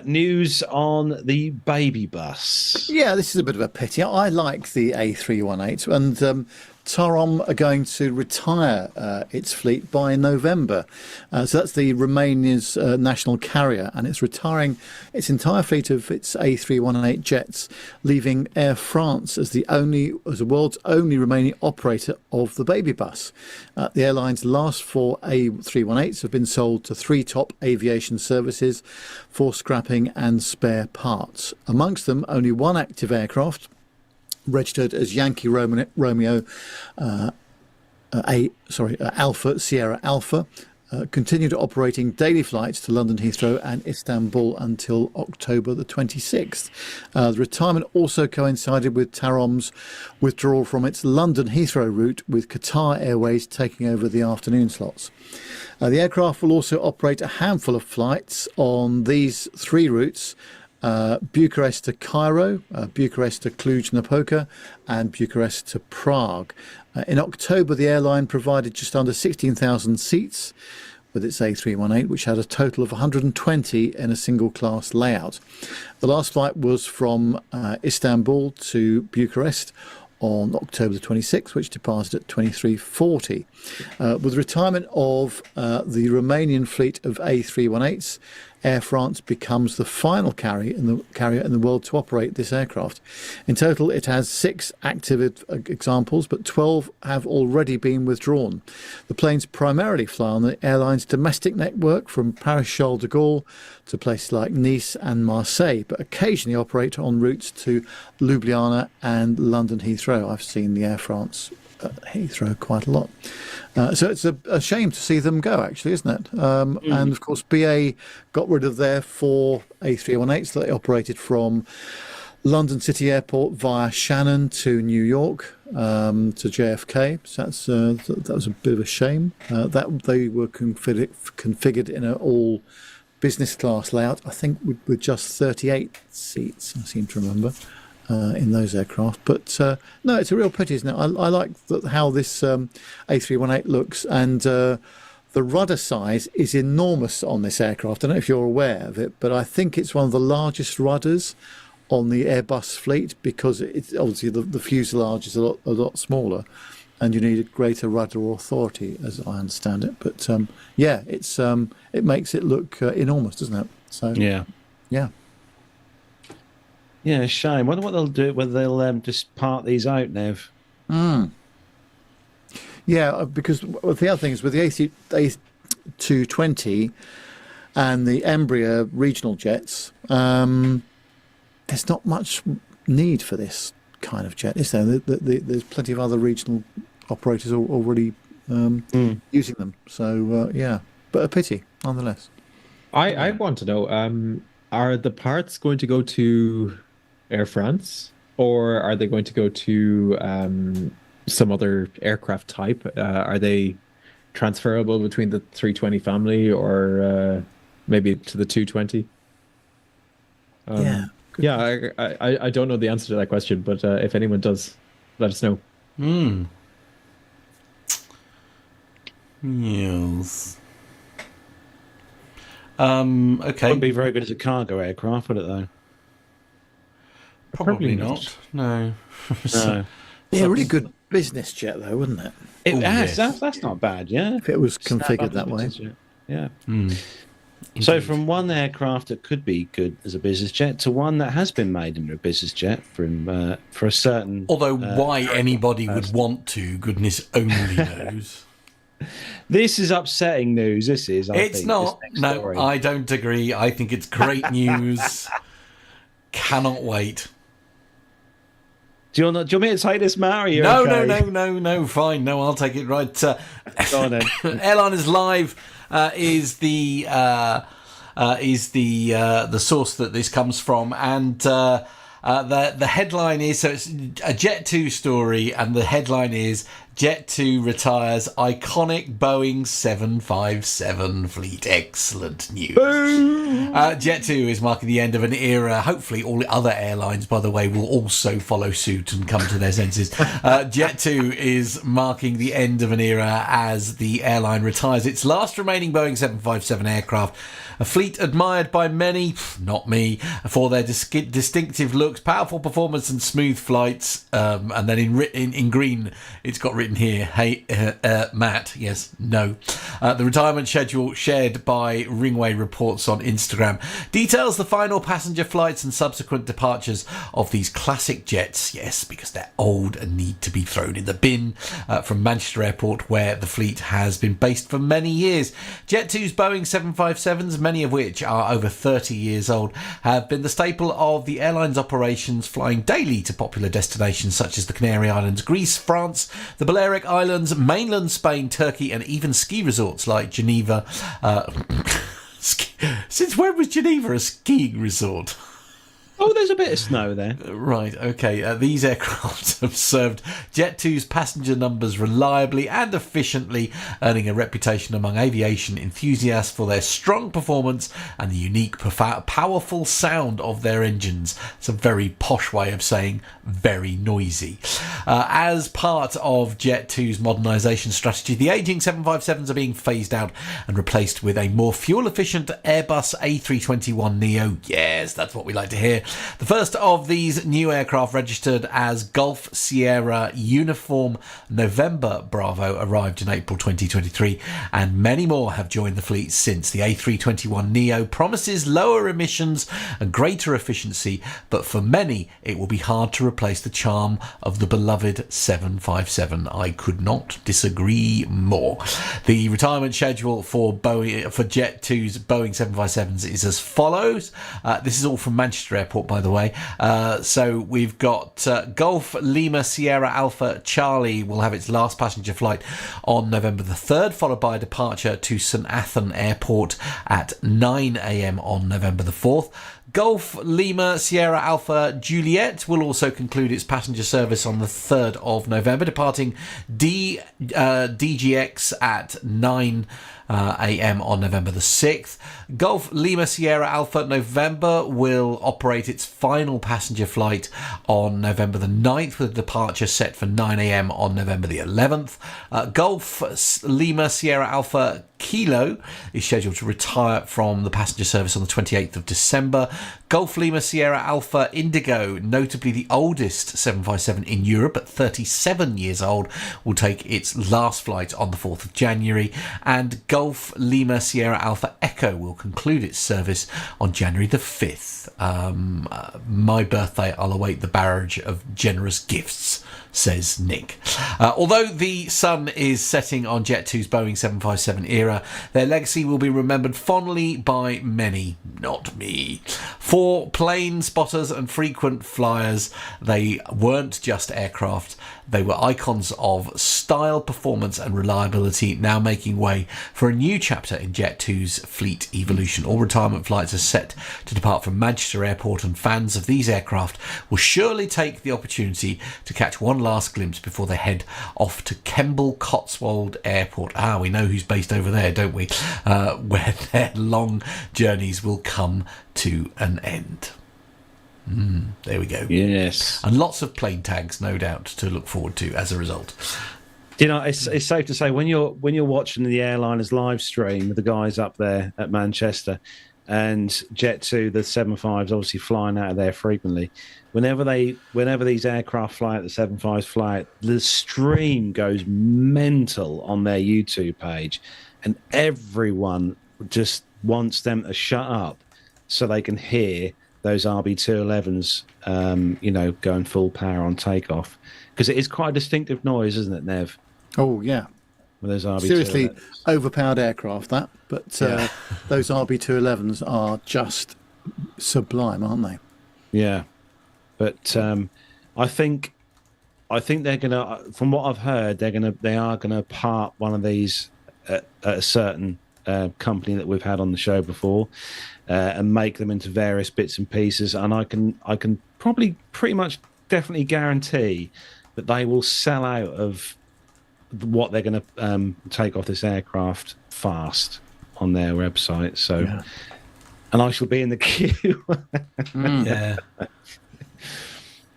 News on the baby bus. Yeah, this is a bit of a pity. I like the A318, and Tarom are going to retire its fleet by November. So that's the Romania's national carrier, and it's retiring its entire fleet of its A318 jets, leaving Air France as the world's only remaining operator of the baby bus. The airline's last 4 A318s have been sold to 3 top aviation services for scrapping and spare parts. Amongst them, only one active aircraft, registered as Yankee Romeo Alpha Sierra Alpha, continued operating daily flights to London Heathrow and Istanbul until October the 26th. The retirement also coincided with Tarom's withdrawal from its London Heathrow route, with Qatar Airways taking over the afternoon slots. The aircraft will also operate a handful of flights on these 3 routes: Bucharest to Cairo, Bucharest to Cluj-Napoca, and Bucharest to Prague. In October, the airline provided just under 16,000 seats with its A318, which had a total of 120 in a single class layout. The last flight was from Istanbul to Bucharest on October the 26th, which departed at 23:40. With the retirement of the Romanian fleet of A318s, Air France becomes the final carrier in the world to operate this aircraft. In total, it has 6 active examples, but 12 have already been withdrawn. The planes primarily fly on the airline's domestic network from Paris Charles de Gaulle to places like Nice and Marseille, but occasionally operate on routes to Ljubljana and London Heathrow. I've seen the Air France at Heathrow quite a lot. So it's a shame to see them go, actually, isn't it? And of course, BA got rid of their 4 A318s that they operated from London City Airport via Shannon to New York to JFK. So that was a bit of a shame. That they were configured in an all business class layout, I think, with just 38 seats, I seem to remember. In those aircraft, but no, it's a real pity, isn't it? I like how this A318 looks, and the rudder size is enormous on this aircraft. I don't know if you're aware of it, but I think it's one of the largest rudders on the Airbus fleet, because it's obviously the fuselage is a lot smaller, and you need a greater rudder authority, as I understand it. But yeah, it makes it look enormous, doesn't it? So yeah. Yeah, shame. Wonder what they'll do, whether they'll just part these out, Nev. Yeah, because the other thing is with the A220 and the Embraer regional jets, there's not much need for this kind of jet, is there? There's plenty of other regional operators already using them. So, yeah, but a pity, nonetheless. I want to know, are the parts going to go to Air France, or are they going to go to some other aircraft type? Are they transferable between the 320 family, or maybe to the 220? I don't know the answer to that question, but if anyone does, let us know. Yes. Okay. Wouldn't be very good as a cargo aircraft, would it, though? Probably not. No. No. Yeah, really good business jet, though, wouldn't it? Yes. That's not bad, yeah. If it was configured that way. Yeah. So from one aircraft that could be good as a business jet to one that has been made into a business jet for a certain... Although why anybody would want to, goodness only knows. This is upsetting news. This is. It's not. No, I don't agree. I think it's great news. Cannot wait. Do you want me to take this, Matt? No. Fine. No, I'll take it. Right. Go on then. Airliners Live is the source that this comes from, and the headline is, so it's a Jet2 story, and the headline is Jet2 retires iconic Boeing 757 fleet. Excellent news. Jet2 is marking the end of an era. Hopefully all other airlines, by the way, will also follow suit and come to their senses. Jet2 is marking the end of an era as the airline retires its last remaining Boeing 757 aircraft. A fleet admired by many, not me, for their distinctive looks, powerful performance and smooth flights. And then in green, it's got written here, hey, Matt, yes, no. The retirement schedule shared by Ringway Reports on Instagram details the final passenger flights and subsequent departures of these classic jets, yes, because they're old and need to be thrown in the bin, from Manchester Airport, where the fleet has been based for many years. Jet2's Boeing 757s, many of which are over 30 years old, have been the staple of the airline's operations, flying daily to popular destinations such as the Canary Islands, Greece, France, the Balearic Islands, mainland Spain, Turkey, and even ski resorts like Geneva. Since when was Geneva a skiing resort? Oh, there's a bit of snow there. Right, okay. These aircraft have served Jet2's passenger numbers reliably and efficiently, earning a reputation among aviation enthusiasts for their strong performance and the unique, powerful sound of their engines. It's a very posh way of saying very noisy. As part of Jet2's modernisation strategy, the ageing 757s are being phased out and replaced with a more fuel-efficient Airbus A321neo. Yes, that's what we like to hear. The first of these new aircraft, registered as Golf Sierra Uniform November Bravo, arrived in April 2023, and many more have joined the fleet since. The A321neo promises lower emissions and greater efficiency, but for many it will be hard to replace the charm of the beloved 757. I could not disagree more. The retirement schedule for Jet2's Boeing 757s is as follows. This is all from Manchester Airport, by the way. So we've got Golf Lima Sierra Alpha Charlie will have its last passenger flight on November the 3rd, followed by a departure to St Athan Airport at 9 a.m. on November the 4th. Golf Lima Sierra Alpha Juliet will also conclude its passenger service on the 3rd of November, departing DGX at 9 a.m. on November the 6th. Golf Lima Sierra Alpha November will operate its final passenger flight on November the 9th, with a departure set for 9 a.m. on November the 11th. Golf Lima Sierra Alpha Kilo is scheduled to retire from the passenger service on the 28th of December. Golf Lima Sierra Alpha Indigo, notably the oldest 757 in Europe at 37 years old, will take its last flight on the 4th of January. And Golf Lima Sierra Alpha Echo will conclude its service on January the 5th. My birthday, I'll await the barrage of generous gifts, says Nick. Although the sun is setting on Jet2's Boeing 757 era, their legacy will be remembered fondly by many, not me. For plane spotters and frequent flyers, they weren't just aircraft, they were icons of style, performance and reliability, now making way for a new chapter in Jet2's fleet evolution. All retirement flights are set to depart from Manchester Airport, and fans of these aircraft will surely take the opportunity to catch one last glimpse before they head off to Kemble Cotswold Airport. We know who's based over there, don't we? Where their long journeys will come to an end. There we go. Yes. And lots of plane tags, no doubt, to look forward to as a result. You know, it's safe to say when you're watching the airliners live stream with the guys up there at Manchester, and Jet2, the 75s, obviously flying out of there frequently. Whenever these aircraft fly out, the 75s fly out, the stream goes mental on their YouTube page, and everyone just wants them to shut up so they can hear those RB211s, going full power on takeoff, because it is quite a distinctive noise, isn't it, Nev? Oh yeah, with those RB211s. Seriously, overpowered aircraft that, but those RB211s are just sublime, aren't they? Yeah, but I think they're gonna, from what I've heard, they are gonna part one of these at a certain company that we've had on the show before, and make them into various bits and pieces. And I can probably pretty much definitely guarantee that they will sell out of what they're going to take off this aircraft fast on their website. So, and I shall be in the queue. Yeah.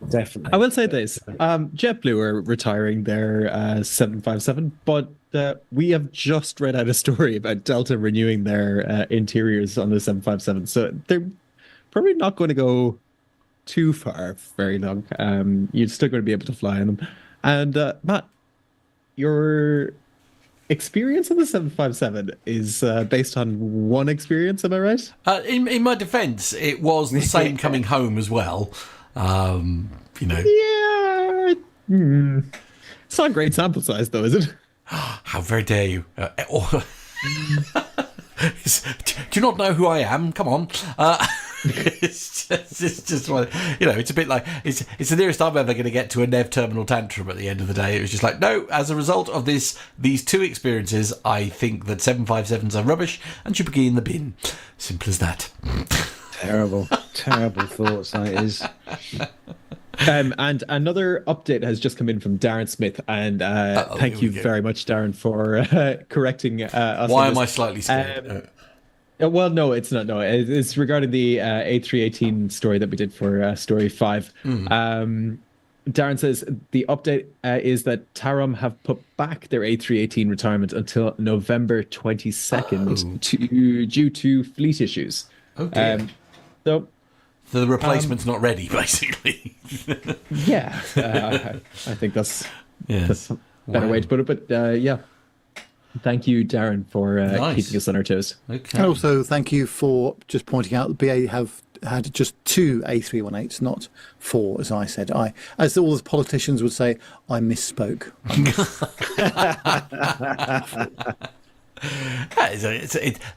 Definitely. I will say this: JetBlue are retiring their 757, but we have just read out a story about Delta renewing their interiors on the 757. So they're probably not going to go too far, very long. You're still going to be able to fly on them. And Matt, your experience on the 757 is based on one experience, am I right? In my defence, it was the same coming home as well. Yeah. It's not a great sample size, though, is it? How very dare you? Do you not know who I am? Come on. It's just it's a bit like it's the nearest I'm ever going to get to a Nev terminal tantrum at the end of the day. It was just like, no, as a result of these two experiences, I think that 757s are rubbish and should be in the bin. Simple as that. Terrible thoughts, that is. And another update has just come in from Darren Smith, and thank you very much, Darren, for correcting us. Why am I slightly scared? Well, no, it's not. No, it's regarding the A318 story that we did for Story 5. Darren says the update is that Tarom have put back their A318 retirement until November 22nd due to fleet issues. Okay. So the replacement's not ready, basically. Yeah, I think that's a better way to put it. But yeah, thank you, Darren, for keeping us on our toes. Okay. And also thank you for just pointing out that BA have had just 2 A318s, not 4, as I said. As all the politicians would say, I misspoke.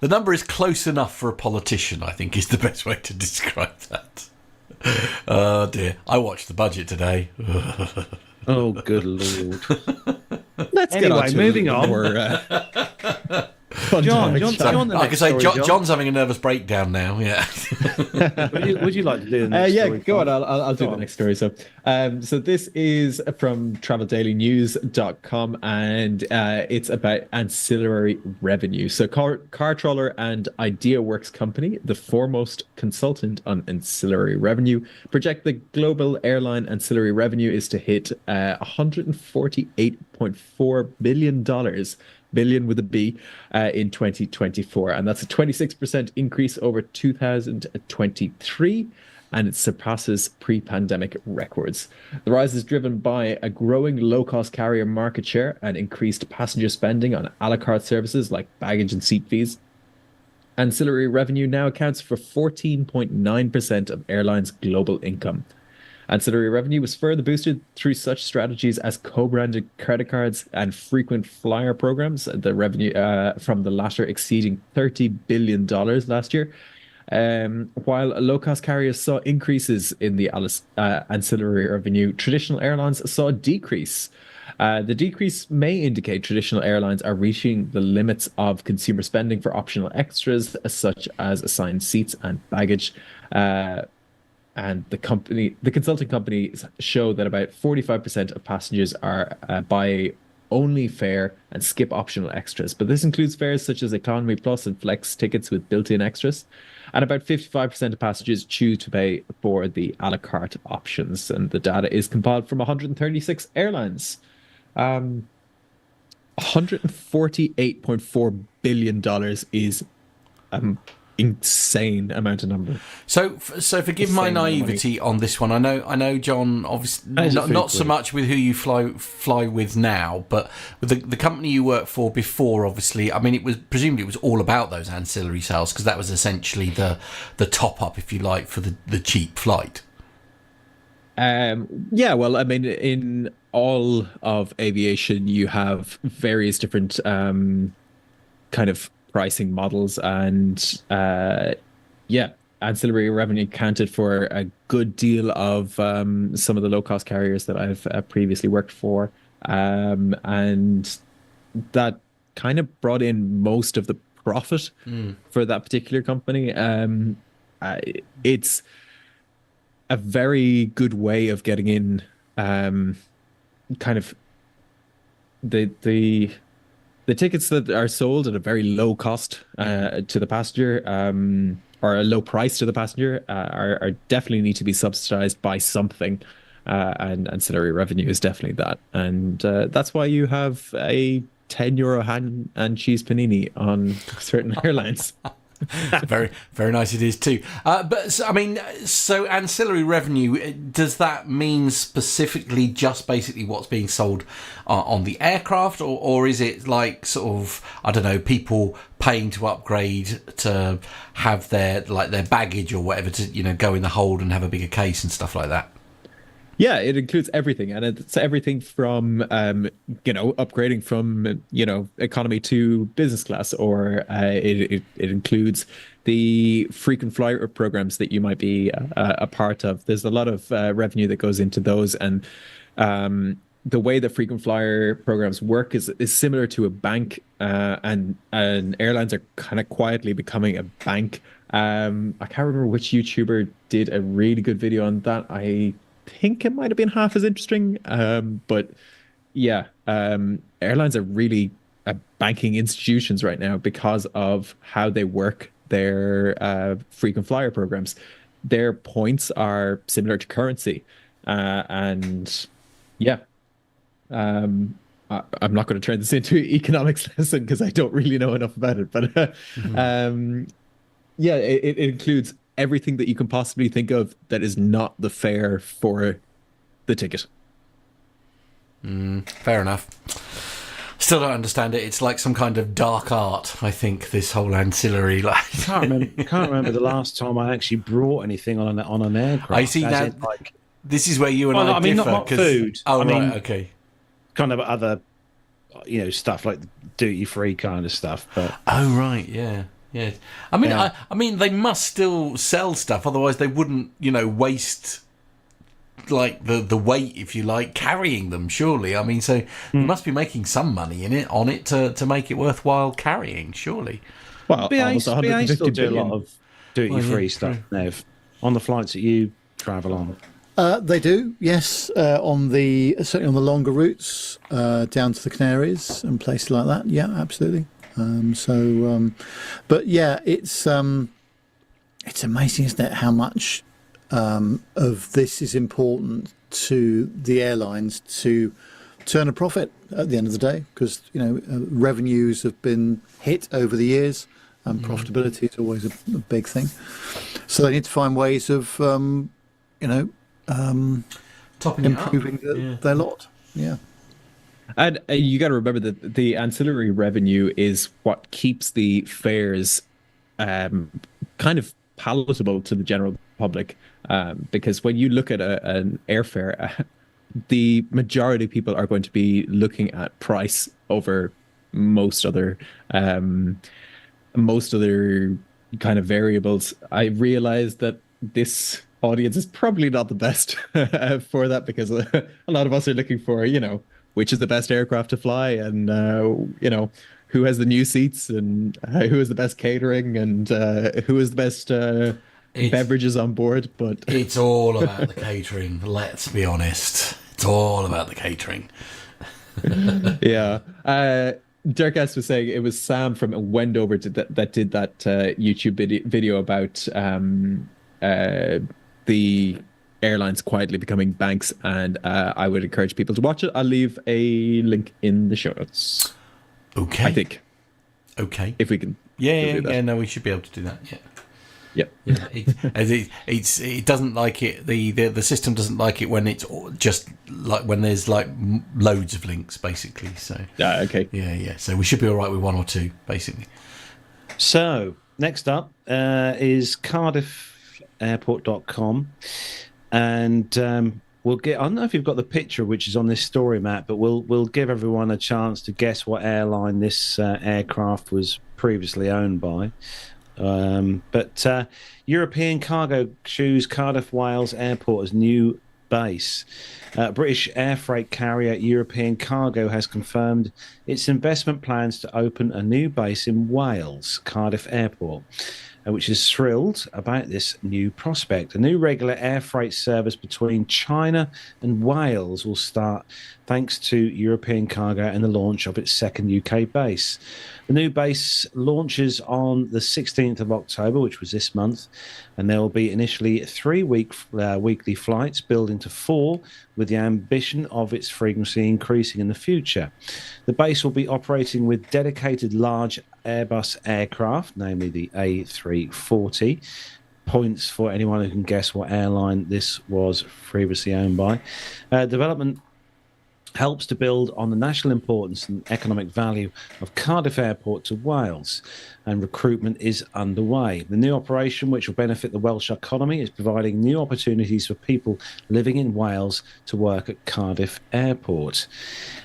The number is close enough for a politician, I think, is the best way to describe that. Oh dear. I watched the budget today. Oh, good Lord. Let's get on to moving on. John, I can say John's having a nervous breakdown now. Yeah. would you like to do the next story? Go on. I'll do the next story. So this is from traveldailynews.com, and it's about ancillary revenue. So Car Trawler and IdeaWorks Company, the foremost consultant on ancillary revenue, project the global airline ancillary revenue is to hit $148.4 billion with a B, in 2024. And that's a 26% increase over 2023, and it surpasses pre-pandemic records. The rise is driven by a growing low-cost carrier market share and increased passenger spending on a la carte services like baggage and seat fees. Ancillary revenue now accounts for 14.9% of airlines' global income. Ancillary revenue was further boosted through such strategies as co-branded credit cards and frequent flyer programs, the revenue from the latter exceeding $30 billion last year. While low-cost carriers saw increases in the ancillary revenue, traditional airlines saw a decrease. The decrease may indicate traditional airlines are reaching the limits of consumer spending for optional extras, such as assigned seats and baggage. And the consulting companies show that about 45% of passengers are buy only fare and skip optional extras. But this includes fares such as Economy Plus and Flex tickets with built-in extras. And about 55% of passengers choose to pay for the a la carte options. And the data is compiled from 136 airlines. $148.4 billion is insane amount of number. So forgive my naivety on this one. I know, John. Obviously, not so much with who you fly with now, but with the company you worked for before. Obviously, I mean, it was presumably it was all about those ancillary sales, because that was essentially the top up, if you like, for the cheap flight. Yeah. Well, I mean, in all of aviation, you have various different kind of pricing models, and ancillary revenue accounted for a good deal of some of the low-cost carriers that I've previously worked for, and that kind of brought in most of the profit for that particular company. It's a very good way of getting in kind of the tickets that are sold at a very low cost to the passenger, or a low price to the passenger, are definitely need to be subsidized by something. And ancillary revenue is definitely that. And that's why you have a €10 ham and cheese panini on certain airlines. Very, very nice it is too. But so ancillary revenue, does that mean specifically just basically what's being sold on the aircraft, or is it like sort of, I don't know, people paying to upgrade to have their baggage or whatever to go in the hold and have a bigger case and stuff like that? Yeah, it includes everything, and it's everything from upgrading from economy to business class, or it includes the frequent flyer programs that you might be a part of. There's a lot of revenue that goes into those, and the way that frequent flyer programs work is similar to a bank, and airlines are kind of quietly becoming a bank. I can't remember which YouTuber did a really good video on that. I think it might have been half as interesting, but yeah, airlines are really banking institutions right now because of how they work their frequent flyer programs. Their points are similar to currency, and yeah, I'm not going to turn this into an economics lesson because I don't really know enough about it, but yeah, it includes everything that you can possibly think of that is not the fare for the ticket. Fair enough. Still don't understand it. It's like some kind of dark art, I think, this whole ancillary. I can't remember the last time I actually brought anything on an aircraft. I see that. This is where you and I differ. Not food. Oh, right, okay. Kind of other, stuff like duty-free kind of stuff. But oh, right, yeah. Yeah, I mean, they must still sell stuff, otherwise they wouldn't, waste like the weight, if you like, carrying them. Surely, I mean, so you must be making some money on it to make it worthwhile carrying. Surely. Well, BA still do a lot of duty-free stuff, Nev, on the flights that you travel on. They do, yes, certainly on the longer routes down to the Canaries and places like that. Yeah, absolutely. But yeah, it's amazing, isn't it, how much of this is important to the airlines to turn a profit at the end of the day, because revenues have been hit over the years, and profitability is always a big thing. So they need to find ways of improving their lot. Yeah. And you got to remember that the ancillary revenue is what keeps the fares kind of palatable to the general public. Because when you look at an airfare, the majority of people are going to be looking at price over most other kind of variables. I realize that this audience is probably not the best for that, because a lot of us are looking for, which is the best aircraft to fly, and who has the new seats, and who has the best catering, and who has the best beverages on board. But it's all about the catering. Let's be honest, it's all about the catering. Yeah. Dirk S was saying it was Sam from Wendover that did that YouTube video about the airlines quietly becoming banks, and I would encourage people to watch it. I'll leave a link in the show notes. Okay. I think. Okay. If we can. Yeah. No, we should be able to do that. Yeah. Yep. Yeah. It doesn't like it. The system doesn't like it when it's just like when there's like loads of links, basically. So. Okay. Yeah. So we should be all right with one or two, basically. So next up is CardiffAirport.com. And we'll get. I don't know if you've got the picture, which is on this story map, but we'll give everyone a chance to guess what airline this aircraft was previously owned by. But European Cargo choose Cardiff, Wales Airport as new base. British air freight carrier European Cargo has confirmed its investment plans to open a new base in Wales, Cardiff Airport. which is thrilled about this new prospect. A new regular air freight service between China and Wales will start thanks to European Cargo and the launch of its second UK base. The new base launches on the 16th of October, which was this month, and there will be initially 3 weekly flights, building to 4, with the ambition of its frequency increasing in the future. The base will be operating with dedicated large Airbus aircraft, namely the A340. Points for anyone who can guess what airline this was previously owned by. Development helps to build on the national importance and economic value of Cardiff Airport to Wales, and recruitment is underway. The new operation, which will benefit the Welsh economy, is providing new opportunities for people living in Wales to work at Cardiff Airport.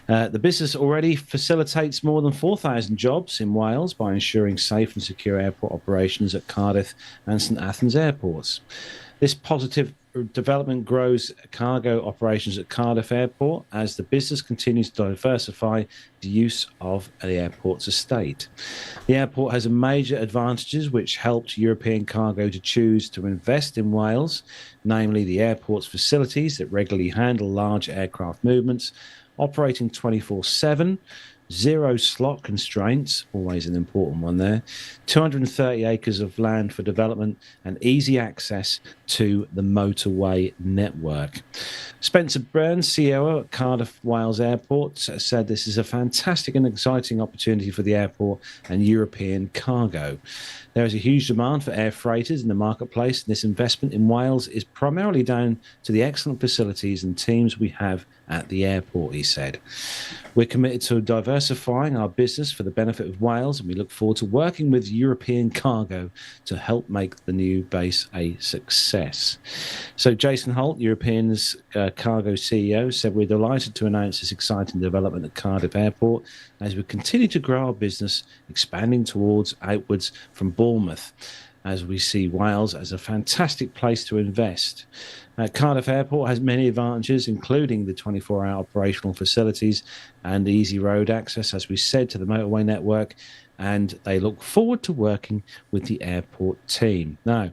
The business already facilitates more than 4,000 jobs in Wales by ensuring safe and secure airport operations at Cardiff and St Athens airports. This positive development grows cargo operations at Cardiff Airport as the business continues to diversify the use of the airport's estate. The airport has major advantages which helped European Cargo to choose to invest in Wales, namely the airport's facilities that regularly handle large aircraft movements, operating 24/7, 0 slot constraints, always an important one there, 230 acres of land for development, and easy access to the motorway network. Spencer Burns, CEO at Cardiff Wales Airport, said this is a fantastic and exciting opportunity for the airport and European Cargo. There is a huge demand for air freighters in the marketplace, and this investment in Wales is primarily down to the excellent facilities and teams we have at the airport, he said. We're committed to diversifying our business for the benefit of Wales, and we look forward to working with European Cargo to help make the new base a success. So Jason Holt, European's Cargo CEO, said we're delighted to announce this exciting development at Cardiff Airport as we continue to grow our business, expanding outwards from Bournemouth, as we see Wales as a fantastic place to invest. Cardiff Airport has many advantages, including the 24-hour operational facilities and easy road access, as we said, to the motorway network, and they look forward to working with the airport team. Now,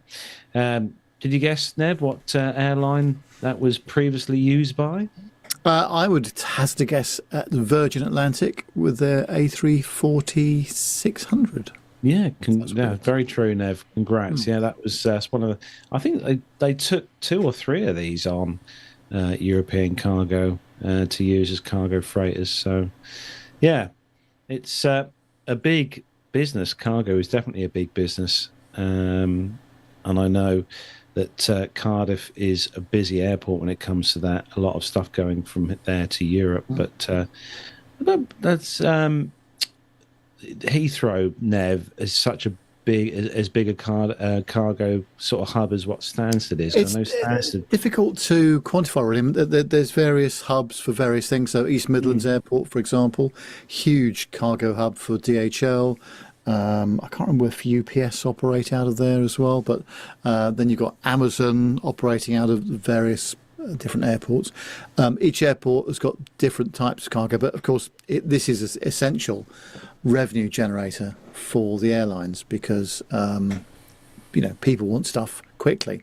did you guess, Nev, what airline that was previously used by? I would have to guess at the Virgin Atlantic with their A340-600. Yeah, very true, Nev. Congrats. Yeah, that was one of the. I think they took 2 or 3 of these on European Cargo to use as cargo freighters. So, yeah, it's a big business. Cargo is definitely a big business, and I know that Cardiff is a busy airport when it comes to that. A lot of stuff going from there to Europe, but that's. Heathrow, Nev, is such a as big a cargo sort of hub as what Stansted is. It's I know Stansted... difficult to quantify, really. There's various hubs for various things. So East Midlands Airport, for example, huge cargo hub for DHL. I can't remember if UPS operate out of there as well, but then you've got Amazon operating out of various different airports. Each airport has got different types of cargo, but of course this is an essential revenue generator for the airlines because people want stuff quickly,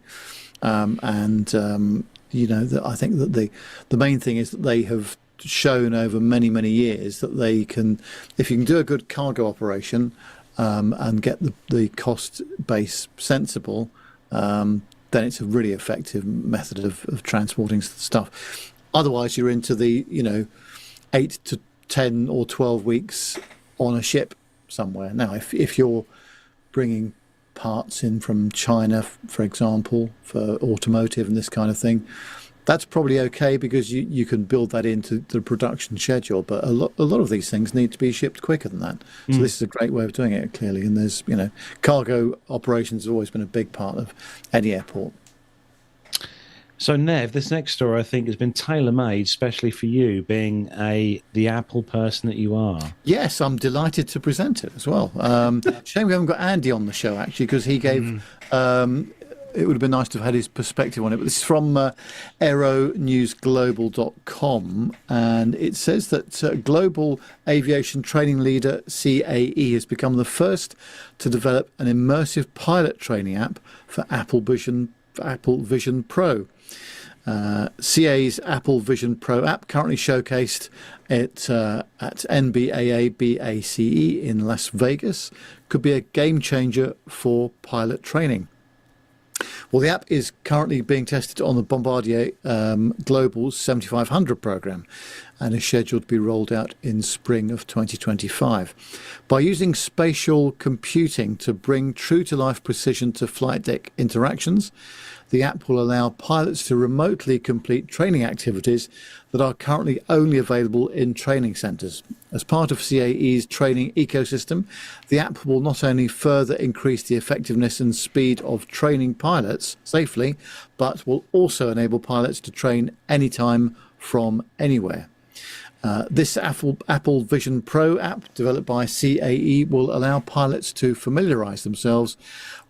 I think that the main thing is that they have shown over many years that they can, if you can do a good cargo operation and get the cost base sensible, then it's a really effective method of transporting stuff. Otherwise, you're into the 8 to 10 or 12 weeks on a ship somewhere. Now, if you're bringing parts in from China, for example, for automotive and this kind of thing, that's probably okay because you can build that into the production schedule. But a lot of these things need to be shipped quicker than that. So this is a great way of doing it, clearly. And there's, cargo operations have always been a big part of any airport. So, Nev, this next story, I think, has been tailor-made, especially for you, being the Apple person that you are. Yes, I'm delighted to present it as well. Shame we haven't got Andy on the show, actually, because he gave it would have been nice to have had his perspective on it. But this is from aeronewsglobal.com, and it says that global aviation training leader CAE has become the first to develop an immersive pilot training app for Apple Vision Pro. CAE's Apple Vision Pro app, currently showcased at NBAA BACE in Las Vegas, could be a game changer for pilot training. Well, the app is currently being tested on the Bombardier Global's 7500 program and is scheduled to be rolled out in spring of 2025. By using spatial computing to bring true-to-life precision to flight deck interactions, the app will allow pilots to remotely complete training activities that are currently only available in training centres. As part of CAE's training ecosystem, the app will not only further increase the effectiveness and speed of training pilots safely, but will also enable pilots to train anytime from anywhere. This Apple Vision Pro app, developed by CAE, will allow pilots to familiarise themselves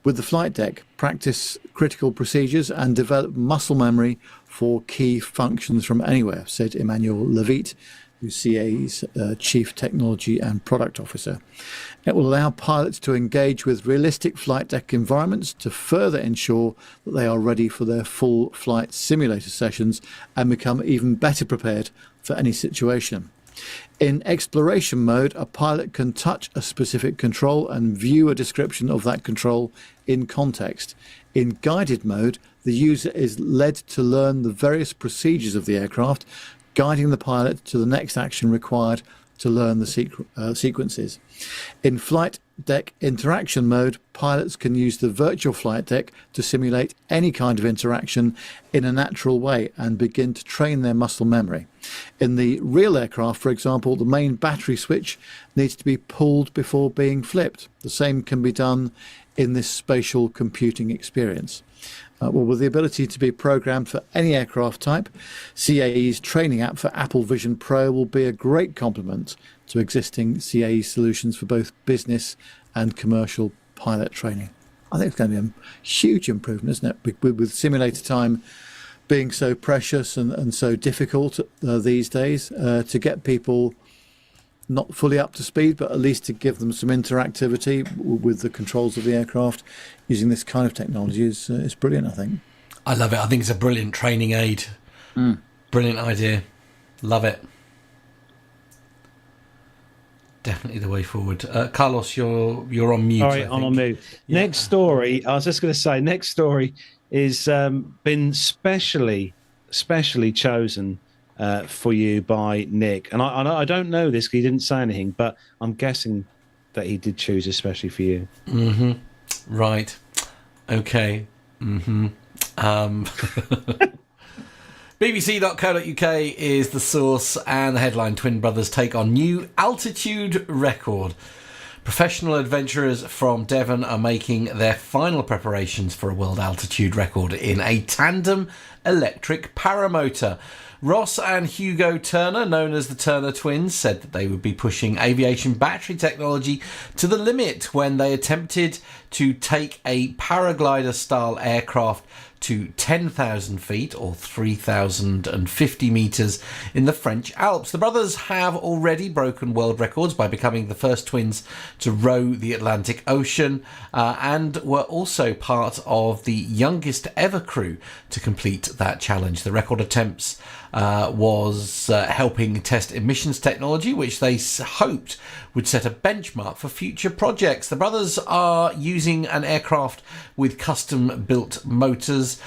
with the flight deck, practice critical procedures, and develop muscle memory for key functions from anywhere, said Emmanuel Levitt, who's CAE's Chief Technology and Product Officer. It will allow pilots to engage with realistic flight deck environments to further ensure that they are ready for their full flight simulator sessions and become even better prepared for any situation. In exploration mode, a pilot can touch a specific control and view a description of that control in context. In guided mode, the user is led to learn the various procedures of the aircraft, guiding the pilot to the next action required to learn the sequences. In flight deck interaction mode, pilots can use the virtual flight deck to simulate any kind of interaction in a natural way and begin to train their muscle memory. In the real aircraft, for example, the main battery switch needs to be pulled before being flipped. The same can be done in this spatial computing experience. With the ability to be programmed for any aircraft type, CAE's training app for Apple Vision Pro will be a great complement to existing CAE solutions for both business and commercial pilot training. I think it's going to be a huge improvement, isn't it? With simulator time being so precious and so difficult these days, to get people not fully up to speed, but at least to give them some interactivity with the controls of the aircraft using this kind of technology is brilliant, I think. I love it. I think it's a brilliant training aid. Brilliant idea. Love it. Definitely the way forward. Carlos, you're on mute. All right, I'm on mute. Yeah. Next story, I was just going to say, next story is been specially chosen for you by Nick. And I don't know this because he didn't say anything, but I'm guessing that he did choose especially for you. Mm-hmm. Right. Okay. Mm-hmm. BBC.co.uk is the source, and the headline: Twin brothers take on new altitude record. Professional adventurers from Devon are making their final preparations for a world altitude record in a tandem electric paramotor. Ross and Hugo Turner, known as the Turner twins, said that they would be pushing aviation battery technology to the limit when they attempted to take a paraglider-style aircraft to 10,000 feet or 3,050 metres in the French Alps. The brothers have already broken world records by becoming the first twins to row the Atlantic Ocean and were also part of the youngest ever crew to complete that challenge. The record attempts was helping test emissions technology, which they hoped would set a benchmark for future projects. The brothers are using an aircraft with custom-built motors,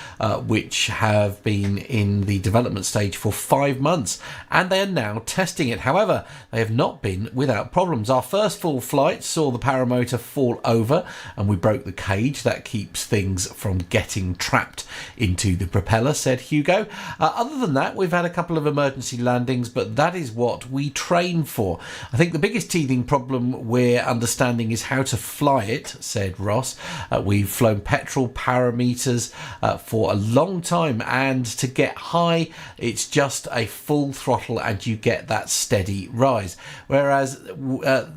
which have been in the development stage for 5 months, and they are now testing it. However, they have not been without problems. Our first full flight saw the paramotor fall over, and we broke the cage that keeps things from getting trapped into the propeller, said Hugo. Other than that, we've had a couple of emergency landings, but that is what we train for. I think the biggest teething problem we're understanding is how to fly it, said Ross. We've flown petrol parameters for a long time, and to get high, it's just a full throttle and you get that steady rise. Whereas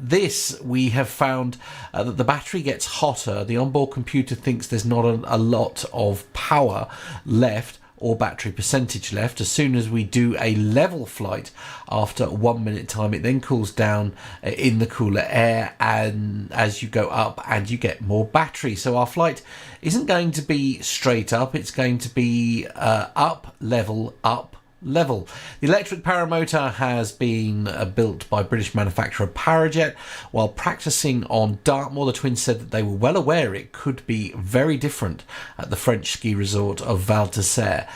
this, we have found that the battery gets hotter. The onboard computer thinks there's not a lot of power left or battery percentage left. As soon as we do a level flight after 1 minute time, it then cools down in the cooler air, and as you go up and you get more battery. So our flight isn't going to be straight up, it's going to be up, level, up, level. The electric paramotor has been built by British manufacturer Parajet. While practicing on Dartmoor, the twins said that they were well aware it could be very different at the French ski resort of Val d'Isère.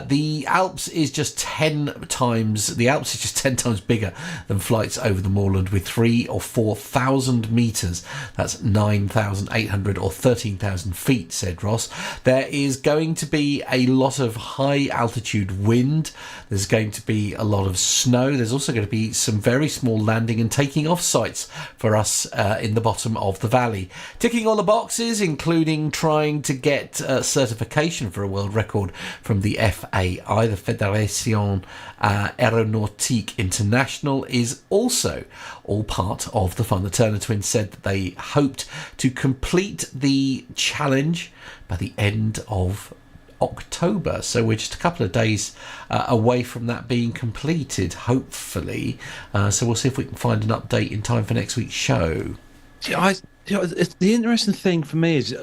The Alps is just 10 times bigger than flights over the moorland, with 3,000 or 4,000 meters. That's 9,800 or 13,000 feet, said Ross. There is going to be a lot of high altitude wind. There's going to be a lot of snow. There's also going to be some very small landing and taking off sites for us in the bottom of the valley. Ticking all the boxes, including trying to get certification for a world record from the FAI, the Fédération Aéronautique International, is also all part of the fun. The Turner twins said that they hoped to complete the challenge by the end of October, so we're just a couple of days away from that being completed, hopefully. So we'll see if we can find an update in time for next week's show. The interesting thing for me is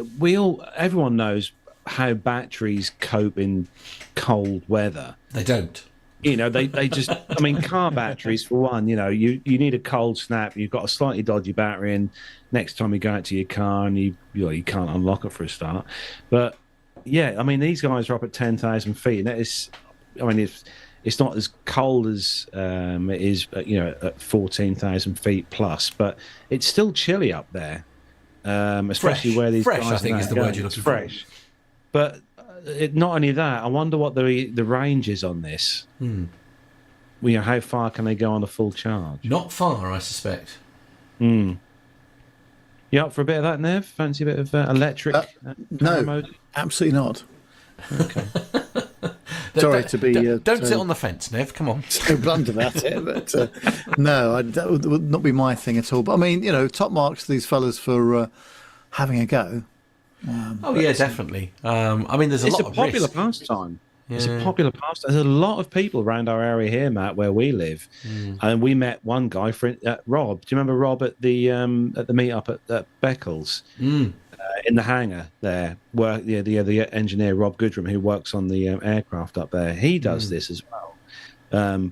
everyone knows how batteries cope in cold weather. They don't. They just, I mean, car batteries, for one, you need a cold snap. You've got a slightly dodgy battery, and next time you go out to your car and you can't unlock it for a start. But yeah, I mean, these guys are up at 10,000 feet, and that is, I mean, it's not as cold as it is, at 14,000 feet plus, but it's still chilly up there, especially where these fresh, guys I think, is the word you're looking for. Fresh, but not only that, I wonder what the range is on this. How far can they go on a full charge? Not far, I suspect. You up for a bit of that, Nev? Fancy a bit of electric? No, mode? absolutely not. Okay. Sorry to be... don't sit on the fence, Nev. Come on. So blunt about it, but no, that would not be my thing at all. But I mean, top marks to these fellas for having a go. Yeah, definitely. I mean, there's a lot of risk. It's a popular pastime. Yeah. It's a popular pastime. There's a lot of people around our area here, Matt, where we live, and we met one guy, Rob. Do you remember Rob at the meetup at Beccles in the hangar there? Where the engineer Rob Goodrum, who works on the aircraft up there, he does this as well,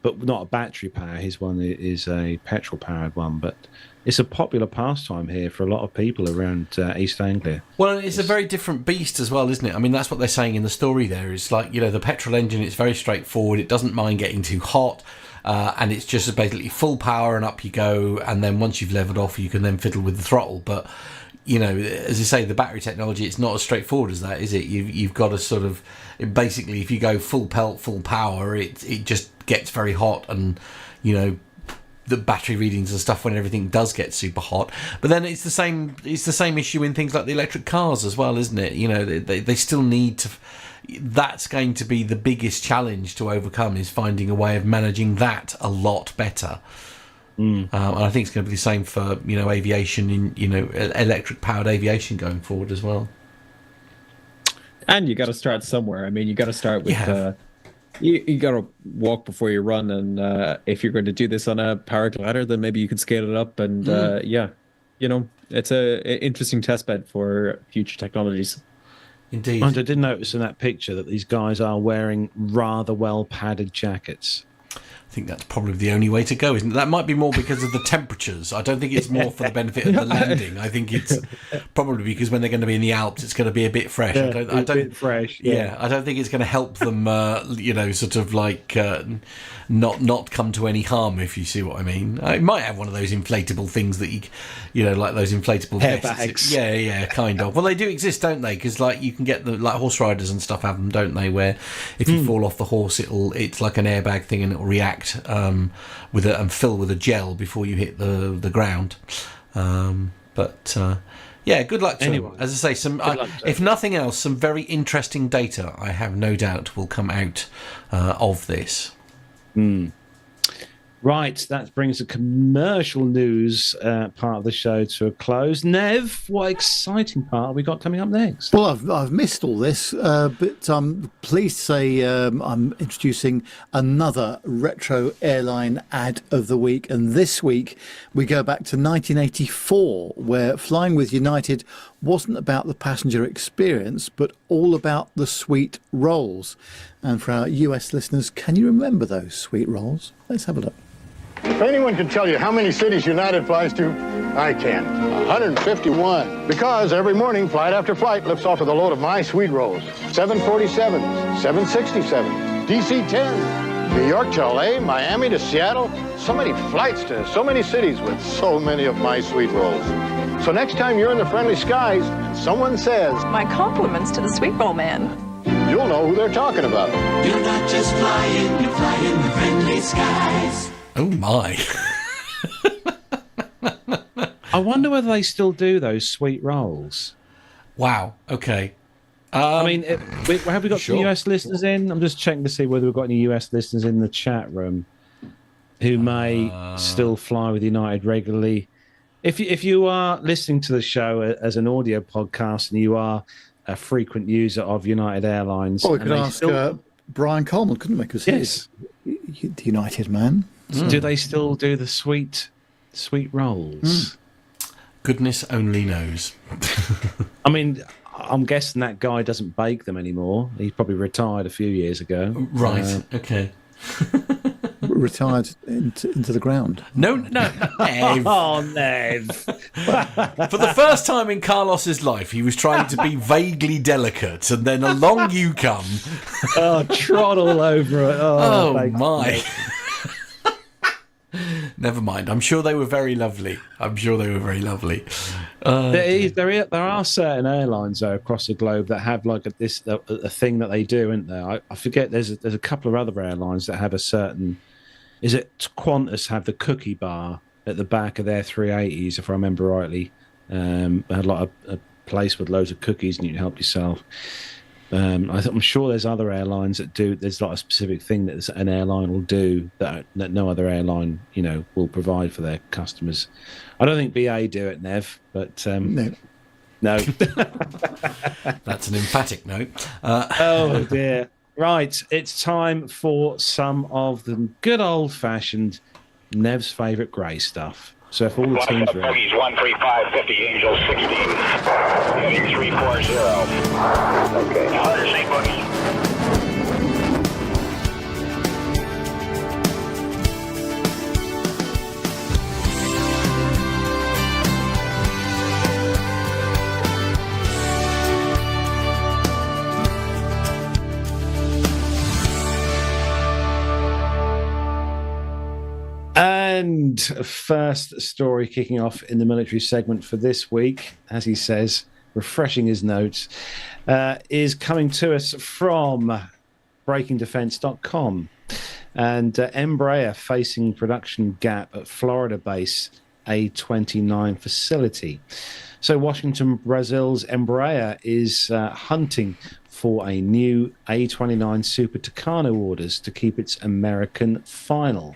but not a battery power. His one is a petrol powered one, but it's a popular pastime here for a lot of people around East Anglia. Well, it's a very different beast as well, isn't it? I mean, that's what they're saying in the story there. It's like, the petrol engine, it's very straightforward. It doesn't mind getting too hot. And it's just basically full power and up you go. And then once you've leveled off, you can then fiddle with the throttle. But, as you say, the battery technology, it's not as straightforward as that, is it? You've got to sort of, basically, if you go full pelt, full power, it just gets very hot and, the battery readings and stuff when everything does get super hot. But then it's the same issue in things like the electric cars as well, isn't it? They still need to, that's going to be the biggest challenge to overcome, is finding a way of managing that a lot better. And I think it's going to be the same for aviation, electric powered aviation going forward as well. And you got to start somewhere. I mean, you got to start with you got to walk before you run, and if you're going to do this on a paraglider, then maybe you could scale it up. And it's a interesting testbed for future technologies. Indeed. And I did notice in that picture that these guys are wearing rather well padded jackets. I think that's probably the only way to go, isn't it? That might be more because of the temperatures. I don't think it's more for the benefit of the landing. I think it's probably because when they're going to be in the Alps, it's going to be a bit fresh. Yeah, a bit fresh. Yeah, I don't think it's going to help them, sort of like not come to any harm, if you see what I mean. It might have one of those inflatable things that like those inflatable airbags. Yeah, kind of. Well, they do exist, don't they? Because like you can get the horse riders and stuff have them, don't they? Where if you fall off the horse, it's like an airbag thing and it'll react with it and fill with a gel before you hit the ground. Yeah, good luck to anyway, them. As I say, if nothing else, some very interesting data, I have no doubt, will come out of this. Right, that brings the commercial news part of the show to a close. Nev, what exciting part have we got coming up next? Well, I've missed all this, but I'm pleased to say I'm introducing another retro airline ad of the week. And this week we go back to 1984, where flying with United wasn't about the passenger experience, but all about the sweet rolls. And for our US listeners, can you remember those sweet rolls? Let's have a look. If anyone can tell you how many cities United flies to, I can. 151. Because every morning, flight after flight lifts off with a load of my sweet rolls. 747s, 767, DC-10, New York to LA, Miami to Seattle. So many flights to so many cities with so many of my sweet rolls. So next time you're in the friendly skies, someone says, "My compliments to the sweet roll man," you'll know who they're talking about. You're not just flying, you're flying the friendly skies. Oh my. I wonder whether they still do those sweet rolls. Wow. Okay. I mean, have we got some US listeners in? I'm just checking to see whether we've got any US listeners in the chat room who may still fly with United regularly. If you are listening to the show as an audio podcast and you are a frequent user of United Airlines, we could ask Brian Coleman, couldn't we? Because he's the United man. Do they still do the sweet rolls? Goodness only knows. I mean, I'm guessing that guy doesn't bake them anymore. He probably retired a few years ago. Right. Okay. Retired into the ground. No, Nev. Oh, Nev. For the first time in Carlos's life, he was trying to be vaguely delicate, and then along you come. Oh, trod all over it. Oh my. Never mind. I'm sure they were very lovely. There are certain airlines though across the globe that have like a thing that they do, isn't there? I forget. There's a couple of other airlines that have a certain. Is it Qantas have the cookie bar at the back of their 380s, if I remember rightly? They had like a place with loads of cookies and you can help yourself. I'm sure there's other airlines that do. There's like a specific thing that an airline will do that no other airline, will provide for their customers. I don't think BA do it, Nev, but no. That's an emphatic no. Oh dear. Right, it's time for some of the good old-fashioned Nev's favourite grey stuff. So if all the teams are Bogies 13550, Angel 16, heading 340. Okay. 100 St. Bogies. And first story kicking off in the military segment for this week, as he says, refreshing his notes, is coming to us from breakingdefense.com. And Embraer facing production gap at Florida base A29 facility. So Washington, Brazil's Embraer is hunting for a new A29 Super Tucano orders to keep its American final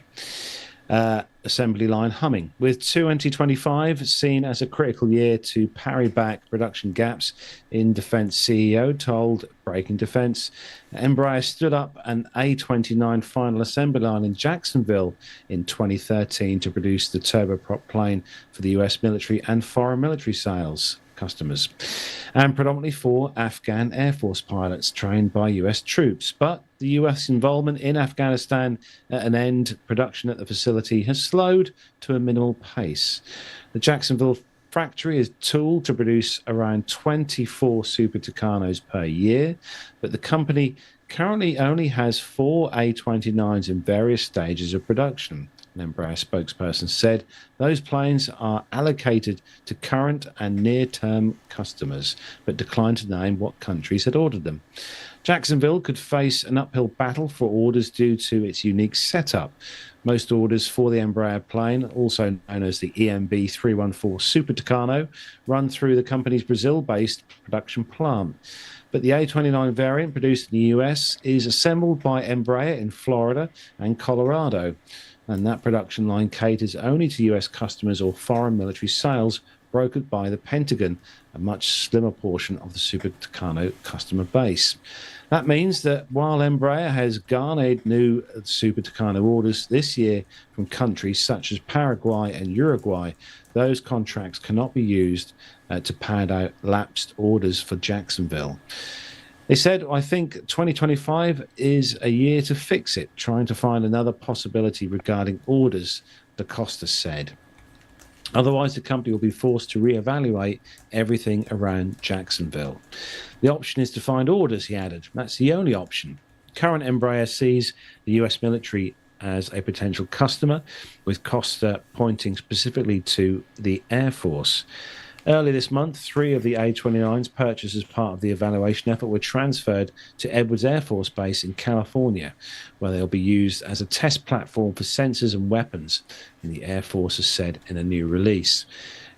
assembly line humming. With 2025 seen as a critical year to parry back production gaps, in Defence CEO told Breaking Defence, Embraer stood up an A29 final assembly line in Jacksonville in 2013 to produce the turboprop plane for the US military and foreign military sales. customers, and predominantly for Afghan Air Force pilots trained by US troops. But the US involvement in Afghanistan at an end, production at the facility has slowed to a minimal pace. The Jacksonville factory is tooled to produce around 24 Super Tucanos per year, but the company currently only has 4 A-29s in various stages of production. An Embraer spokesperson said those planes are allocated to current and near-term customers, but declined to name what countries had ordered them. Jacksonville could face an uphill battle for orders due to its unique setup. Most orders for the Embraer plane, also known as the EMB 314 Super Tucano, run through the company's Brazil-based production plant. But the A-29 variant produced in the US is assembled by Embraer in Florida and Colorado, and that production line caters only to US customers or foreign military sales brokered by the Pentagon, a much slimmer portion of the Super Tucano customer base. That means that while Embraer has garnered new Super Tucano orders this year from countries such as Paraguay and Uruguay, those contracts cannot be used to pad out lapsed orders for Jacksonville. They said, I think 2025 is a year to fix it, trying to find another possibility regarding orders, DaCosta said. Otherwise, the company will be forced to reevaluate everything around Jacksonville. The option is to find orders, he added. That's the only option. Current Embraer sees the US military as a potential customer, with Costa pointing specifically to the Air Force. Early this month, 3 of the A-29s purchased as part of the evaluation effort were transferred to Edwards Air Force Base in California, where they'll be used as a test platform for sensors and weapons, and the Air Force has said in a new release.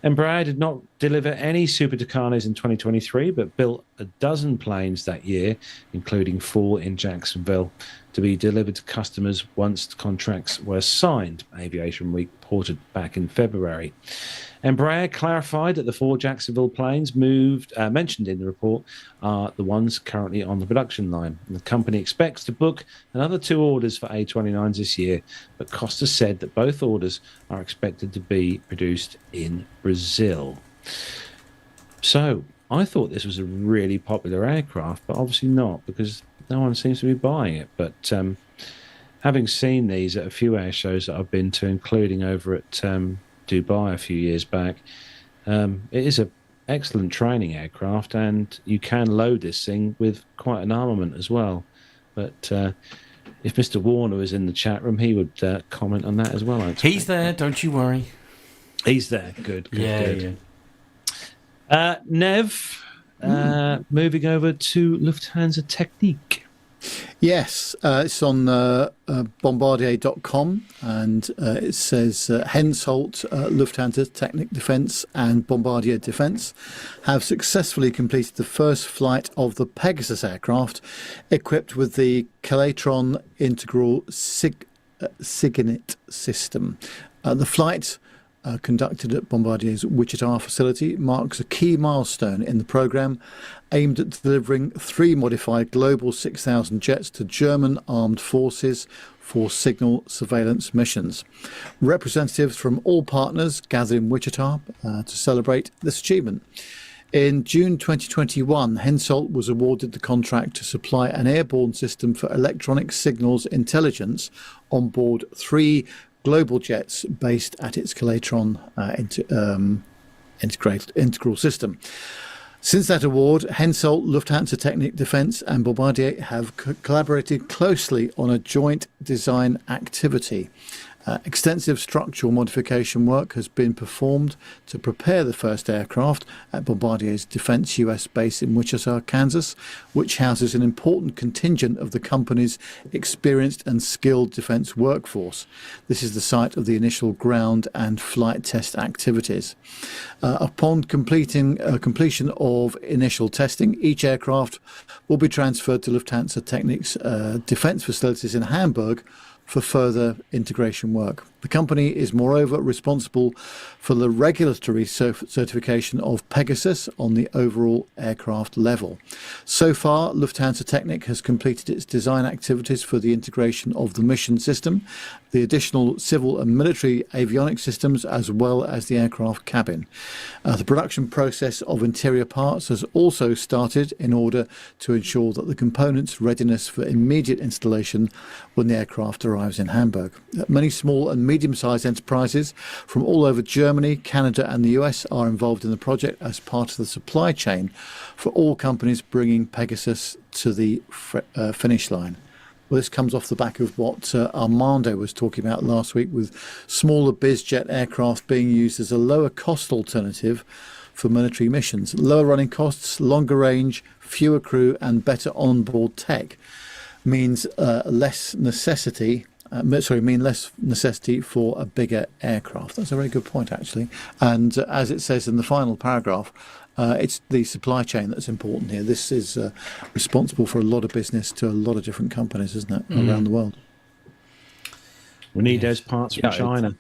Embraer did not deliver any Super Tucanos in 2023, but built a dozen planes that year, including 4 in Jacksonville, to be delivered to customers once the contracts were signed, Aviation Week reported back in February. Embraer clarified that the 4 Jacksonville planes mentioned in the report are the ones currently on the production line. And the company expects to book another 2 orders for A-29s this year, but Costa said that both orders are expected to be produced in Brazil. So I thought this was a really popular aircraft, but obviously not, because no one seems to be buying it. But having seen these at a few air shows that I've been to, including over at Dubai a few years back, it is an excellent training aircraft, and you can load this thing with quite an armament as well. But if Mr. Warner was in the chat room, he would comment on that as well. He's there, don't you worry. He's there. Good. Yeah. Nev, moving over to Lufthansa Technik. Yes, it's on bombardier.com, and it says Hensoldt, Lufthansa Technik Defence and Bombardier Defence have successfully completed the first flight of the Pegasus aircraft equipped with the Calatron Integral Signet system. The flight, conducted at Bombardier's Wichita facility, marks a key milestone in the programme aimed at delivering 3 modified Global 6000 jets to German armed forces for signal surveillance missions. Representatives from all partners gathered in Wichita to celebrate this achievement. In June 2021, Hensoldt was awarded the contract to supply an airborne system for electronic signals intelligence on board 3 global jets based at its Calatron integral system. Since that award, Hensoldt, Lufthansa Technik Defence and Bombardier have collaborated closely on a joint design activity. Extensive structural modification work has been performed to prepare the first aircraft at Bombardier's Defence US base in Wichita, Kansas, which houses an important contingent of the company's experienced and skilled defence workforce. This is the site of the initial ground and flight test activities. Upon completion of initial testing, each aircraft will be transferred to Lufthansa Technik's defence facilities in Hamburg for further integration work. The company is moreover responsible for the regulatory certification of Pegasus on the overall aircraft level. So far, Lufthansa Technik has completed its design activities for the integration of the mission system, the additional civil and military avionics systems, as well as the aircraft cabin. The production process of interior parts has also started in order to ensure that the components' readiness for immediate installation when the aircraft arrives in Hamburg. Many small and medium-sized enterprises from all over Germany, Canada and the US are involved in the project as part of the supply chain for all companies bringing Pegasus to the finish line. Well, this comes off the back of what Armando was talking about last week, with smaller bizjet aircraft being used as a lower cost alternative for military missions. Lower running costs, longer range, fewer crew and better onboard tech means less necessity for a bigger aircraft. That's a very good point, actually. And as it says in the final paragraph, it's the supply chain that's important here. This is responsible for a lot of business to a lot of different companies, isn't it, around the world? We need those parts from China.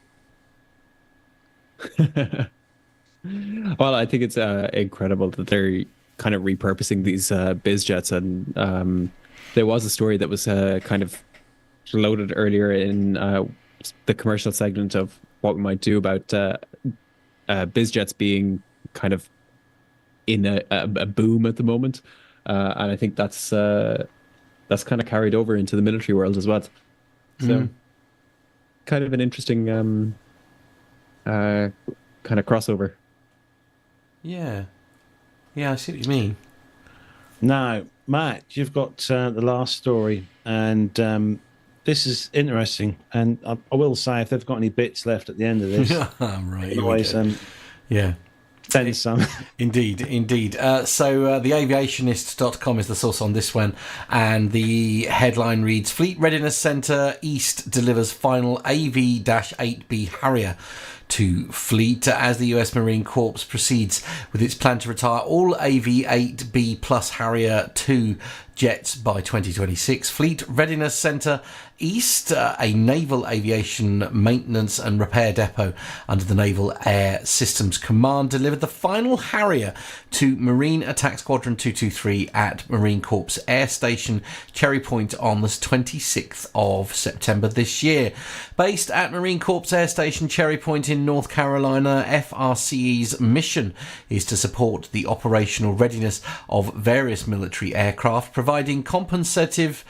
Well, I think it's incredible that they're kind of repurposing these biz jets, and there was a story that was kind of floated earlier in the commercial segment of what we might do about biz jets being kind of in a boom at the moment, and I think that's kind of carried over into the military world as well. So, kind of an interesting kind of crossover. Yeah, I see what you mean. Now, Matt, you've got the last story, and this is interesting. And I will say, if they've got any bits left at the end of this, right? Always, yeah. Send some. Indeed. So the aviationist.com is the source on this one, and the headline reads: Fleet Readiness Centre East delivers final AV-8B Harrier to fleet as the US Marine Corps proceeds with its plan to retire all AV-8B plus Harrier 2 jets by 2026. Fleet Readiness Centre East, a naval aviation maintenance and repair depot under the Naval Air Systems Command, delivered the final Harrier to Marine Attack Squadron 223 at Marine Corps Air Station Cherry Point on the 26th of September this year. Based at Marine Corps Air Station Cherry Point in North Carolina, FRCE's mission is to support the operational readiness of various military aircraft, providing compensative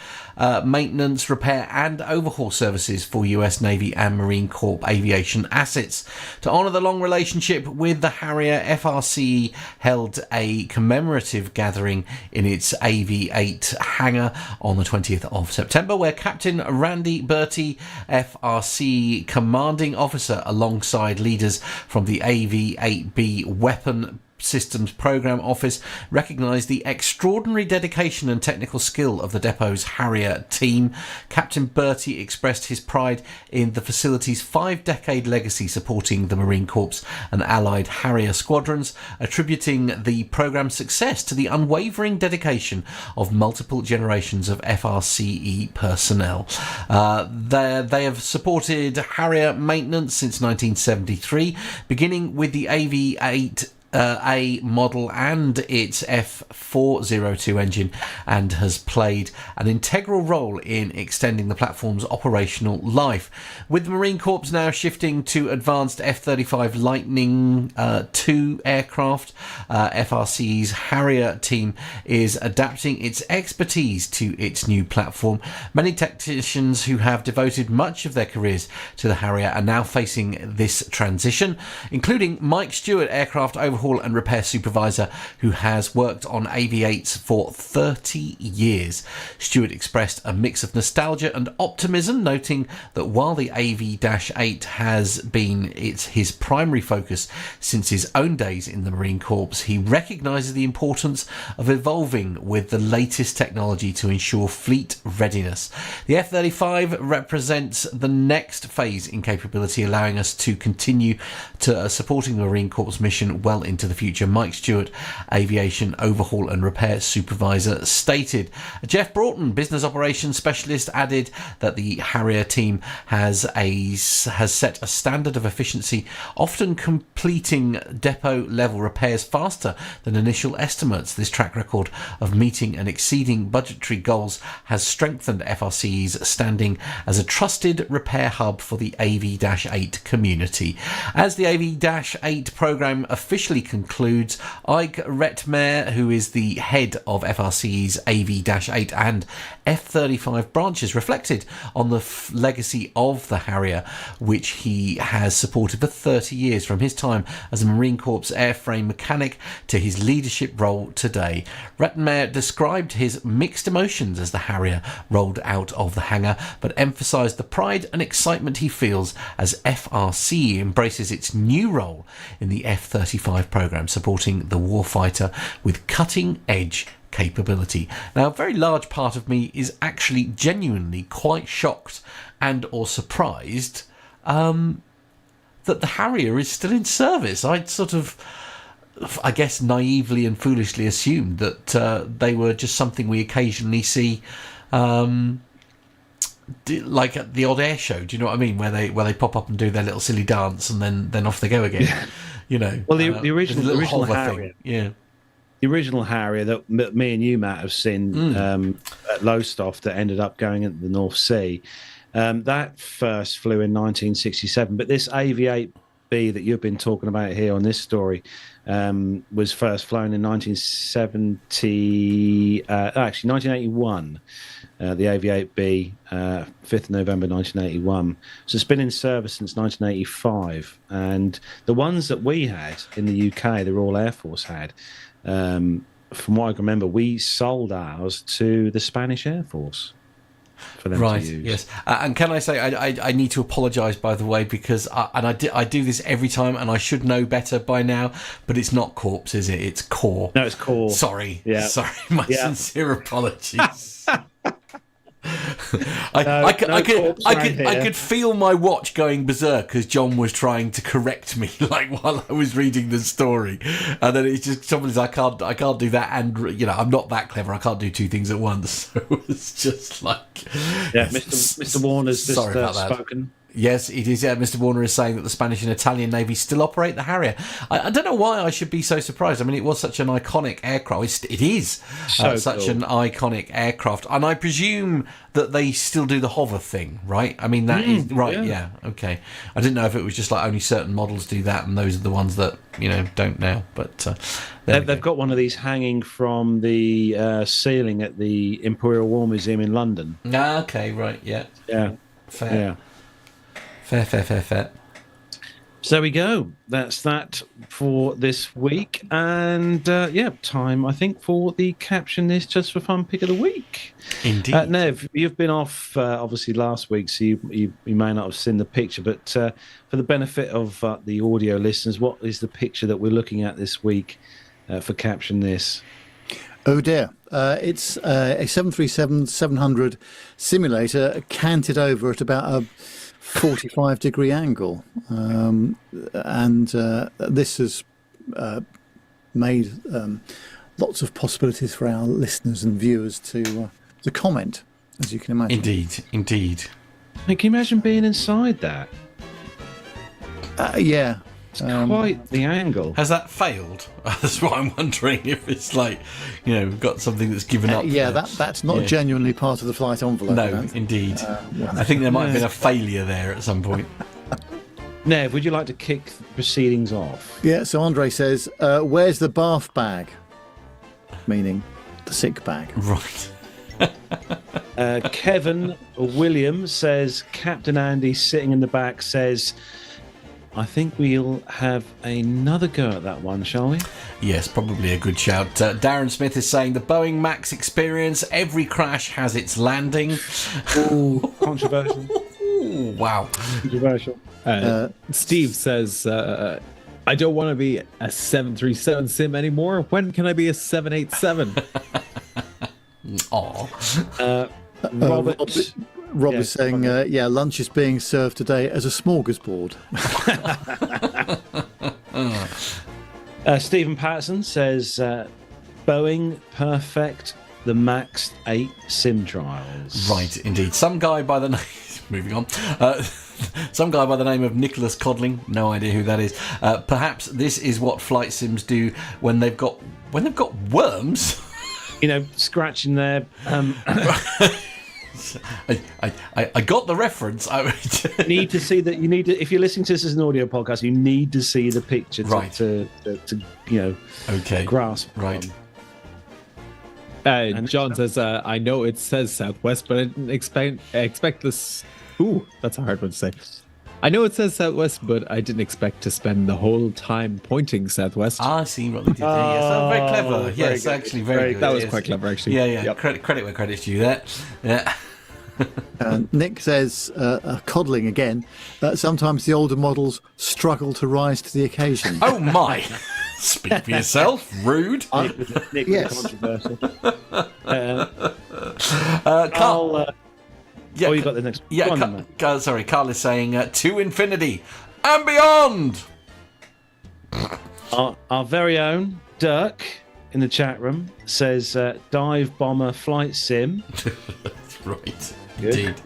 maintenance, repair and overhaul services for US Navy and Marine Corps aviation assets. To honour the long relationship with the Harrier, FRCE held a commemorative gathering in its AV-8 hangar on the 20th of September, where Captain Randy Bertie, FRCE commanding officer, alongside leaders from the AV-8B Weapon Systems Program Office, recognised the extraordinary dedication and technical skill of the depot's Harrier team. Captain Bertie expressed his pride in the facility's 5-decade legacy supporting the Marine Corps and Allied Harrier squadrons, attributing the programme's success to the unwavering dedication of multiple generations of FRCE personnel. They have supported Harrier maintenance since 1973, beginning with the AV-8 A model and its F402 engine, and has played an integral role in extending the platform's operational life. With the Marine Corps now shifting to advanced F-35 Lightning II aircraft, FRC's Harrier team is adapting its expertise to its new platform. Many technicians who have devoted much of their careers to the Harrier are now facing this transition, including Mike Stewart, aircraft overhaul and repair supervisor, who has worked on AV-8s for 30 years. Stewart expressed a mix of nostalgia and optimism, noting that while the AV-8 has been his primary focus since his own days in the Marine Corps, he recognises the importance of evolving with the latest technology to ensure fleet readiness. The F-35 represents the next phase in capability, allowing us to continue to supporting the Marine Corps mission well into into the future. Mike Stewart, Aviation Overhaul and Repair Supervisor, stated. Jeff Broughton, Business Operations Specialist, added that the Harrier team has set a standard of efficiency, often completing depot level repairs faster than initial estimates. This track record of meeting and exceeding budgetary goals has strengthened FRC's standing as a trusted repair hub for the AV-8 community. As the AV-8 program officially concludes, Ike Retmer, who is the head of FRC's AV-8 and F-35 branches, reflected on the legacy of the Harrier, which he has supported for 30 years, from his time as a Marine Corps airframe mechanic to his leadership role today. Retmer described his mixed emotions as the Harrier rolled out of the hangar, but emphasised the pride and excitement he feels as FRC embraces its new role in the F-35 program, supporting the warfighter with cutting-edge capability. Now, a very large part of me is actually genuinely quite shocked and or surprised that the Harrier is still in service. I'd sort of, I guess, naively and foolishly assumed that they were just something we occasionally see, like at the odd air show. Do you know what I mean? Where they pop up and do their little silly dance and then off they go again. Yeah. You know. Well, the original Harrier, thing. Yeah. The original Harrier that me and you, Matt, have seen at Lowestoft that ended up going into the North Sea. That first flew in 1967, but this AV-8B that you've been talking about here on this story was first flown in 1981. The AV-8B, 5th November 1981. So it's been in service since 1985. And the ones that we had in the UK, the Royal Air Force had, from what I can remember, we sold ours to the Spanish Air Force for them to use. Yes. And can I say, I need to apologise, by the way, because I do this every time, and I should know better by now, but it's not Corpse, is it? It's Core. No, it's Core. Sorry. Yeah. Sorry. My sincere apologies. I could feel my watch going berserk because John was trying to correct me, like while I was reading the story, and then it's just somebody's I can't do that, and I'm not that clever. I can't do two things at once. So it's just like, yeah, Mr. Warner's just spoken. Yes, it is. Yeah, Mr. Warner is saying that the Spanish and Italian navies still operate the Harrier. I don't know why I should be so surprised. I mean, it was such an iconic aircraft. It is such an iconic aircraft. And I presume that they still do the hover thing, right? I mean, that is... Right, yeah, okay. I didn't know if it was just like only certain models do that and those are the ones that, don't now. But they've got one of these hanging from the ceiling at the Imperial War Museum in London. Okay, right, yeah. Yeah. Fair. Yeah. Fair. So there we go. That's that for this week. And time, I think, for the Caption This Just for Fun pick of the week. Indeed. Nev, you've been off obviously last week, so you may not have seen the picture, but for the benefit of the audio listeners, what is the picture that we're looking at this week for Caption This? Oh dear. It's a 737-700 simulator canted over at about a 45-degree angle, and this has made lots of possibilities for our listeners and viewers to comment, as you can imagine. Indeed. Can you imagine being inside that? Yeah. It's quite the angle. Has that failed? That's what I'm wondering, if it's like, got something that's given up. That's not genuinely part of the flight envelope. No, indeed. I think there might have been a failure there at some point. Nev, would you like to kick proceedings off? Yeah, so Andre says, where's the bath bag? Meaning the sick bag. Right. Kevin Williams says, Captain Andy sitting in the back says, I think we'll have another go at that one, shall we? Yes, probably a good shout. Darren Smith is saying the Boeing MAX experience, every crash has its landing. Ooh, controversial. Ooh, wow. Controversial. Steve says, I don't want to be a 737 sim anymore. When can I be a 787? Aw. Rob is saying, lunch is being served today as a smorgasbord. Stephen Patterson says, Boeing perfect the Max 8 sim trials. Right, indeed. Some guy by the name... Moving on. Some guy by the name of Nicholas Codling, no idea who that is. Perhaps this is what flight sims do when they've got worms. You know, scratching their... I got the reference. You need to see that. You need to, if you're listening to this as an audio podcast, you need to see the picture to grasp. Right. John says, I know it says Southwest, but I didn't expect this. Ooh, that's a hard one to say. I know it says Southwest, but I didn't expect to spend the whole time pointing Southwest. I see what they did there. Yes, very clever. Yes, good. actually, very good. That was quite clever, actually. Yeah. Yep. Credit where credit's due there. Yeah. Nick says, coddling again, sometimes the older models struggle to rise to the occasion. Oh, my. Speak for yourself. Rude. Nick Yes. Controversial. Carl, you got the next one. Yeah, sorry, Carl is saying to infinity and beyond. Our very own Dirk in the chat room says dive bomber flight sim. Right, indeed.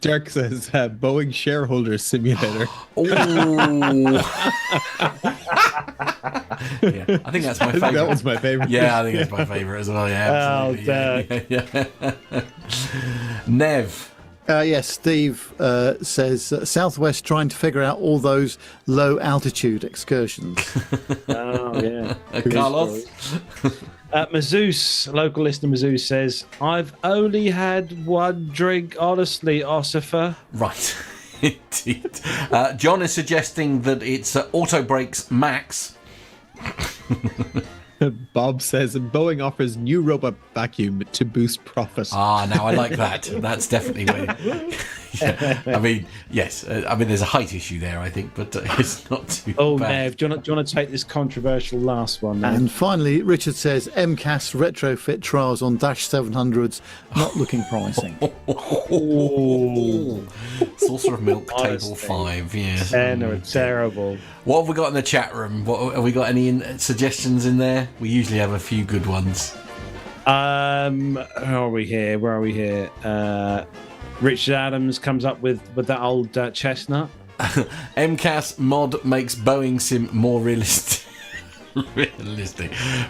Dirk says Boeing shareholder simulator. Yeah, I think that's my favourite. That was my favourite. Yeah, I think that's my favourite as well. Yeah, absolutely. Yeah. Nev. Yes, Steve says Southwest trying to figure out all those low altitude excursions. Oh, yeah. Carlos. Mazouz, local listener Mazouz says, I've only had one drink, honestly, Ossifer. Right, indeed. John is suggesting that it's Auto Brakes Max. Bob says Boeing offers new robot vacuum to boost profit. Ah, now I like that. That's definitely where. Yeah. I mean, yes. I mean, there's a height issue there, I think, but it's not too bad. Nev, do you want to take this controversial last one, Nev? And finally, Richard says MCAS retrofit trials on Dash 700s not looking promising. Saucer of milk, table 5. Yes. Terrible. What have we got in the chat room? Have we got any suggestions in there? We usually have a few good ones. Where are we here? Richard Adams comes up with that old chestnut. MCAS mod makes Boeing sim more realistic.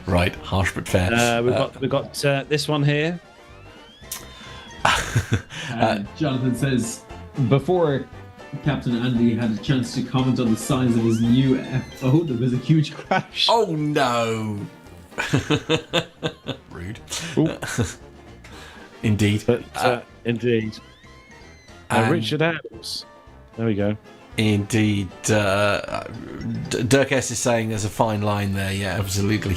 Right, harsh but fair. We've got this one here. Jonathan says before Captain Andy had a chance to comment on the size of his new FO, there was a huge crash. Oh no! Rude. Indeed. But indeed. Richard Adams. There we go. Indeed. Dirk S is saying there's a fine line there. Yeah, absolutely.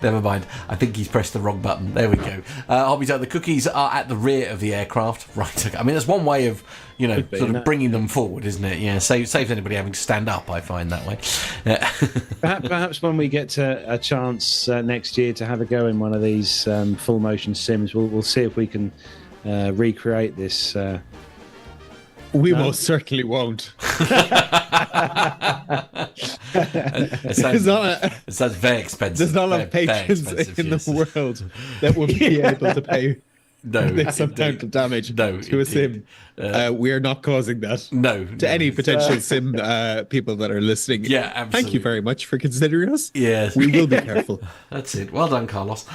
Never mind. I think he's pressed the wrong button. There we go. Hobbies, the cookies are at the rear of the aircraft. Right. Okay. I mean, that's one way of, sort of bringing them forward, isn't it? Yeah. Saves anybody having to stand up, I find, that way. Perhaps when we get a chance next year to have a go in one of these full motion sims, we'll see if we can recreate this. We most certainly won't. It sounds very expensive. There's not enough patrons in the world that would be able to pay this amount of damage to a sim. We are not causing that. To any potential sim people that are listening. Yeah, absolutely. Thank you very much for considering us. Yes. We will be careful. That's it. Well done, Carlos.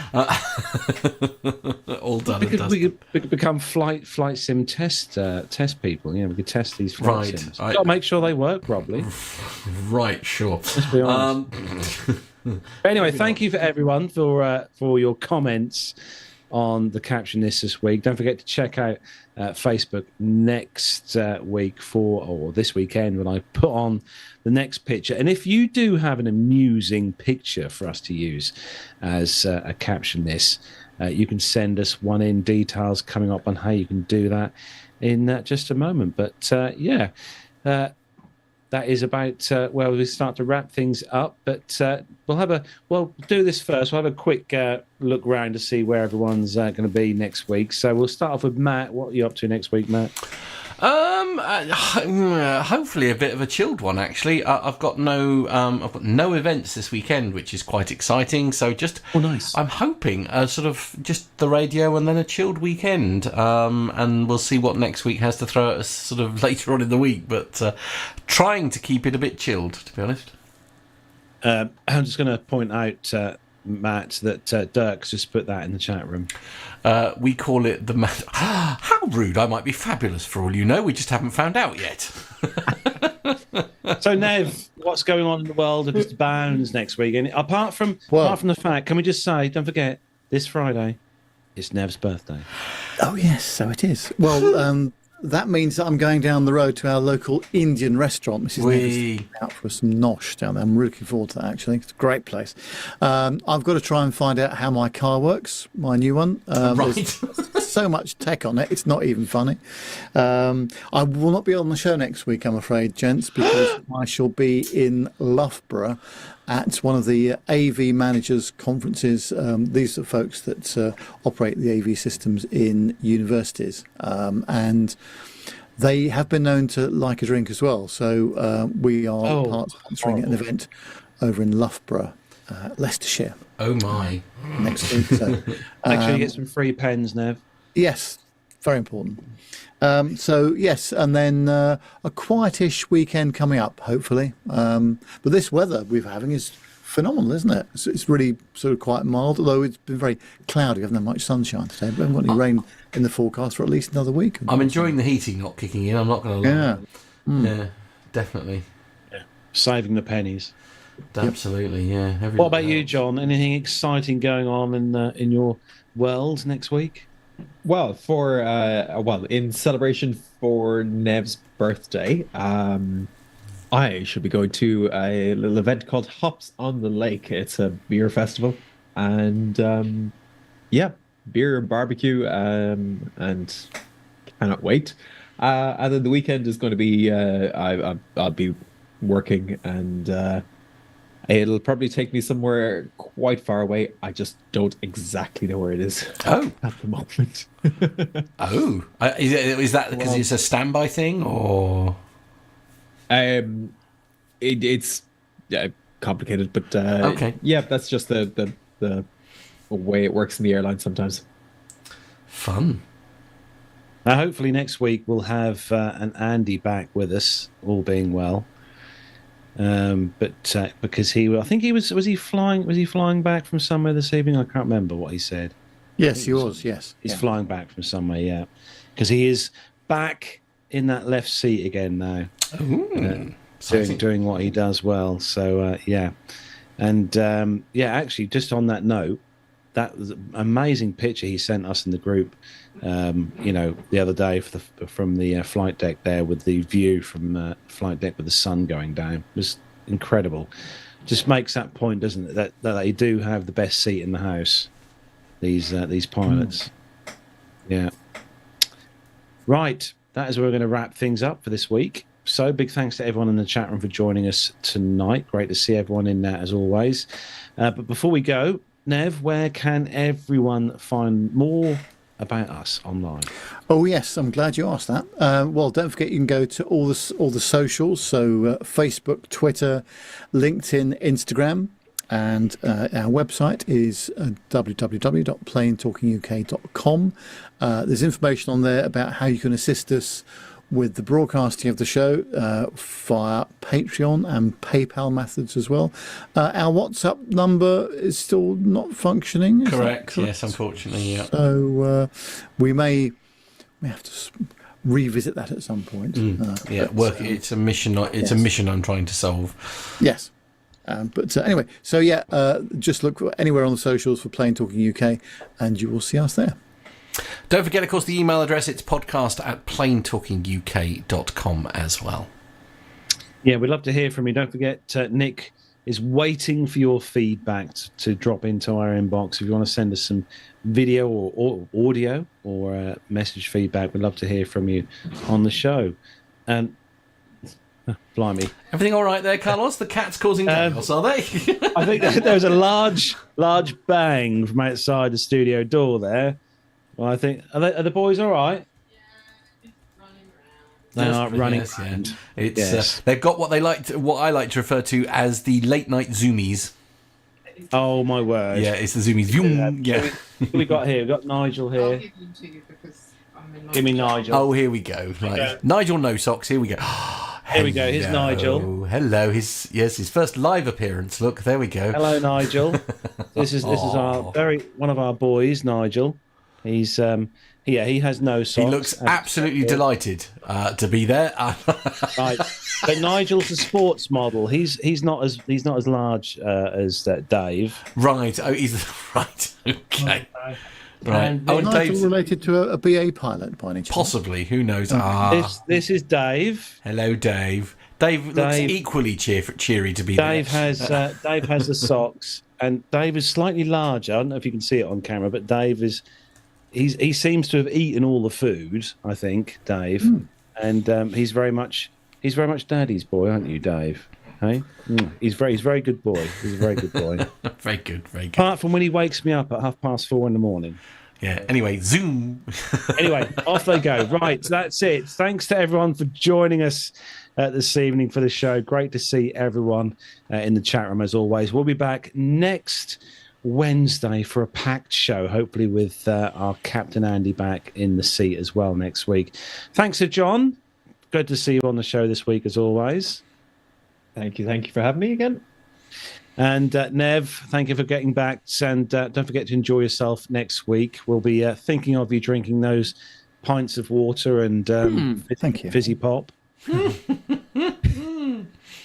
All done and dusted. We could become flight sim test people. We could test these flight sims. Got to make sure they work properly. Right, sure. Let's be honest. Anyway, thank you for everyone for your comments on the caption this week. Don't forget to check out Facebook next week or this weekend when I put on the next picture. And if you do have an amusing picture for us to use as a caption this, you can send us one in. Details coming up on how you can do that in just a moment. But that is about we start to wrap things up. But we'll do this first. We'll have a quick look round to see where everyone's going to be next week. So we'll start off with Matt. What are you up to next week, Matt? Hopefully a bit of a chilled one. Actually, I've got no events this weekend, which is quite exciting. So just, nice. I'm hoping sort of just the radio and then a chilled weekend. And we'll see what next week has to throw at us sort of later on in the week. But trying to keep it a bit chilled, to be honest. I'm just going to point out, Matt, that Dirk's just put that in the chat room. We call it the How rude! I might be fabulous for all you know. We just haven't found out yet. So, Nev, what's going on in the world of Mr. Bounds next week? And apart from the fact, can we just say, don't forget, this Friday is Nev's birthday. Oh, yes, so it is. Well, that means that I'm going down the road to our local Indian restaurant. Mrs. Nevis out for some nosh down there. I'm really looking forward to that, actually. It's a great place. I've got to try and find out how my car works, my new one. Right. There's so much tech on it, it's not even funny. I will not be on the show next week, I'm afraid, gents, because I shall be in Loughborough at one of the AV managers conferences. These are folks that operate the AV systems in universities, and they have been known to like a drink as well. So we are part sponsoring an event over in Loughborough, Leicestershire. Oh my! Next week. So make sure you get some free pens, Nev. Yes, very important. So yes, and then a quietish weekend coming up, hopefully. But this weather we're having is phenomenal, isn't it? It's really sort of quite mild, although it's been very cloudy. We haven't had much sunshine today. We haven't got any rain in the forecast for at least another week. I'm enjoying the heating not kicking in. I'm not going to lie. Yeah, yeah, definitely. Yeah. Saving the pennies. Absolutely, yeah. What about you, John? Anything exciting going on in your world next week? Well, in celebration for Nev's birthday, I should be going to a little event called Hops on the Lake. It's a beer festival, and beer and barbecue, and cannot wait. And then the weekend is going to be I'll be working, and it'll probably take me somewhere quite far away. I just don't exactly know where it is at the moment. Is that because it's a standby thing, or? It's complicated, but okay. Yeah, that's just the way it works in the airline sometimes. Fun. Hopefully next week we'll have an Andy back with us, all being well. But because I think he was he flying back from somewhere this evening? I can't remember what he said. Yes, he was. Yes, he's flying back from somewhere. Yeah, because he is back in that left seat again now, doing what he does well. So yeah, and actually, just on that note, that was an amazing picture he sent us in the group. The other day from the flight deck there, with the view from flight deck with the sun going down, it was incredible. Just makes that point, doesn't it? That they do have the best seat in the house. These pilots. Yeah. Right. That is where we're going to wrap things up for this week. So big thanks to everyone in the chat room for joining us tonight. Great to see everyone in there as always. But before we go, Nev, where can everyone find more about us online? Oh yes, I'm glad you asked that. Well, don't forget you can go to all the socials, so Facebook, Twitter, LinkedIn, Instagram, and our website is www.planetalkinguk.com. There's information on there about how you can assist us with the broadcasting of the show via Patreon and PayPal methods as well. Our WhatsApp number is still not functioning. Correct. Yes, unfortunately, yeah. So we have to revisit that at some point. It's a mission. It's a mission I'm trying to solve. Yes. But anyway, so yeah, just look anywhere on the socials for Plane Talking UK, and you will see us there. Don't forget, of course, the email address. It's podcast@planetalkinguk.com as well. Yeah, we'd love to hear from you. Don't forget, Nick is waiting for your feedback to drop into our inbox. If you want to send us some video or audio or message feedback, we'd love to hear from you on the show. And Blimey. Everything all right there, Carlos? The cat's causing chaos, are they? I think there was a large bang from outside the studio door there. Well, I think are the boys all right? They are running around. Yeah. It's they've got what I like to refer to as the late night zoomies. Oh my word! Yeah, it's the zoomies. Yeah. Who we got here? We've got Nigel here. I'll give them to you because I'm in my... Give me Nigel. Oh, here we go. Right. Nigel No Socks. Here we go. Here we go. Here's Nigel. Hello. His first live appearance. Look, there we go. Hello, Nigel. This is our one of our boys, Nigel. He's he has no socks. He looks absolutely delighted to be there. Right, but Nigel's a sports model. He's not as large as Dave. Right. Oh, he's right. Okay. Right. And Nigel related to a BA pilot by any chance? Possibly. Who knows? This is Dave. Hello, Dave. Dave looks equally cheery to be Dave there. Dave has the socks, and Dave is slightly larger. I don't know if you can see it on camera, but Dave is. He seems to have eaten all the food, I think, Dave, and he's very much Daddy's boy, aren't you, Dave? Hey, he's very good boy. He's a very good boy. Very good. Apart from when he wakes me up at 4:30 in the morning. Yeah. Anyway, Zoom. Anyway, off they go. Right, that's it. Thanks to everyone for joining us this evening for the show. Great to see everyone in the chat room as always. We'll be back next Wednesday for a packed show, hopefully with our Captain Andy back in the seat as well next week. Thanks to John. Good to see you on the show this week as always. Thank you for having me again. And Nev, thank you for getting back, and don't forget to enjoy yourself next week. We'll be thinking of you drinking those pints of water and thank you. Fizzy pop.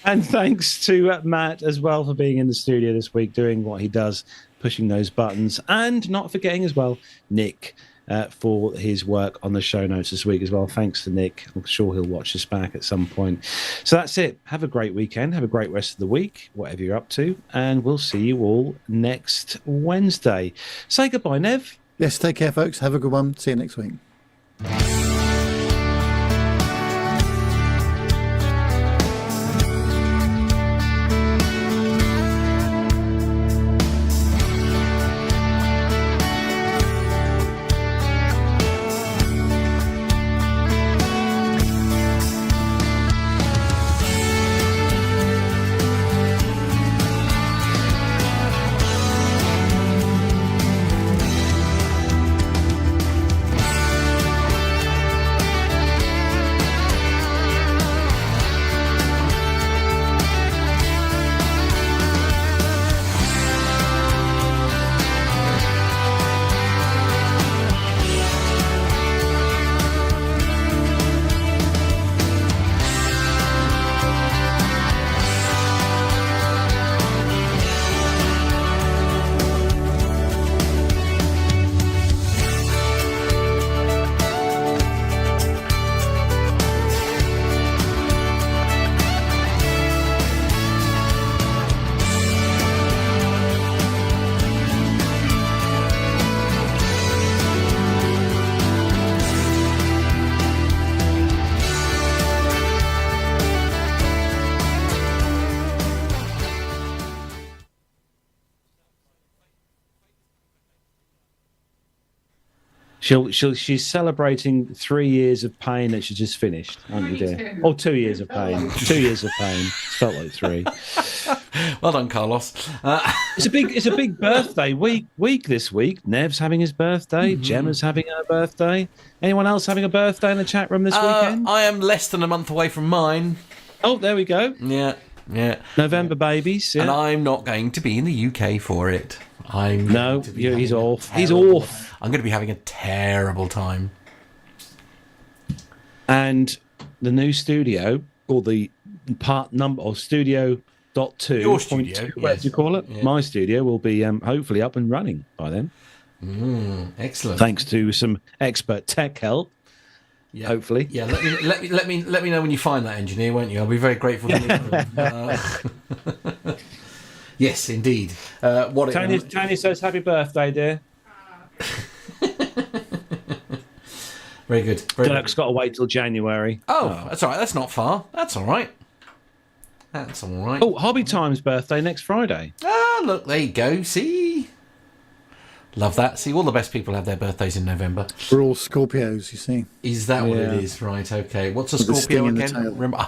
And thanks to Matt as well for being in the studio this week, doing what he does, pushing those buttons, and not forgetting as well Nick for his work on the show notes this week as well. Thanks to Nick. I'm sure he'll watch us back at some point. So that's it. Have a great weekend. Have a great rest of the week, whatever you're up to, and we'll see you all next Wednesday. Say goodbye, Nev. Yes, take care, folks. Have a good one. See you next week. She's celebrating 3 years of pain that she just finished, aren't you, dear? Oh, 2 years of pain. 2 years of pain. Felt like 3. Well done, Carlos. It's a big birthday week this week. Nev's having his birthday. Gemma's having her birthday. Anyone else having a birthday in the chat room this weekend? I am less than a month away from mine. Oh, there we go. Yeah. November babies. Yeah. And I'm not going to be in the UK for it. He's off. He's off. I'm going to be having a terrible time. And the new studio, or the part number, or studio .2. Your studio, what do you call it? Yeah. My studio will be hopefully up and running by then. Excellent. Thanks to some expert tech help. Yeah. Hopefully. Yeah. Let me know when you find that engineer, won't you? I'll be very grateful. Yes, indeed. Tony says happy birthday, dear. Very good. Dirk's got to wait till January. Oh, that's all right. That's not far. That's all right. That's all right. Oh, Hobby Time's birthday next Friday. Ah, look, there you go. See? Love that. See, all the best people have their birthdays in November. We're all Scorpios, you see. Is that what it is? Right, okay. What's a With the Scorpio sting in the again? tail. Remember?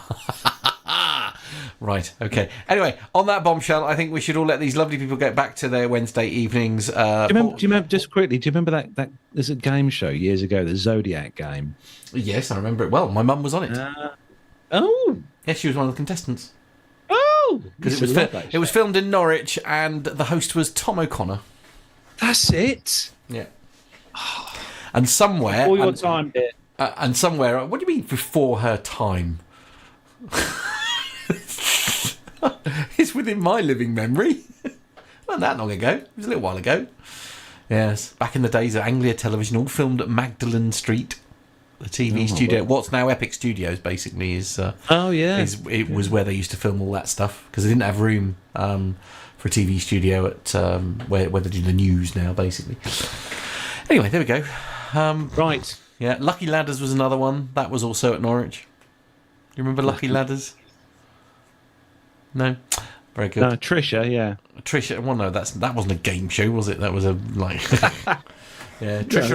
Right, okay. Anyway, on that bombshell, I think we should all let these lovely people get back to their Wednesday evenings. Do you remember, just quickly, do you remember that there's a game show years ago, the Zodiac game? Yes, I remember it well. My mum was on it. Yes, she was one of the contestants. Oh! Because it was filmed in Norwich and the host was Tom O'Connor. That's it? Yeah. And somewhere... Before your time, dear. And somewhere... What do you mean before her time? It's within my living memory. Not that long ago. It was a little while ago. Yes, back in the days of Anglia Television, all filmed at Magdalen Street, the TV studio. What's now Epic Studios, basically, is it was where they used to film all that stuff because they didn't have room for a TV studio at where they do the news now, basically. Anyway, there we go. Right. Yeah, Lucky Ladders was another one. That was also at Norwich. You remember Lucky Ladders? No, very good. Trisha, yeah. Trisha, well, no, that wasn't a game show, was it? That was a Trisha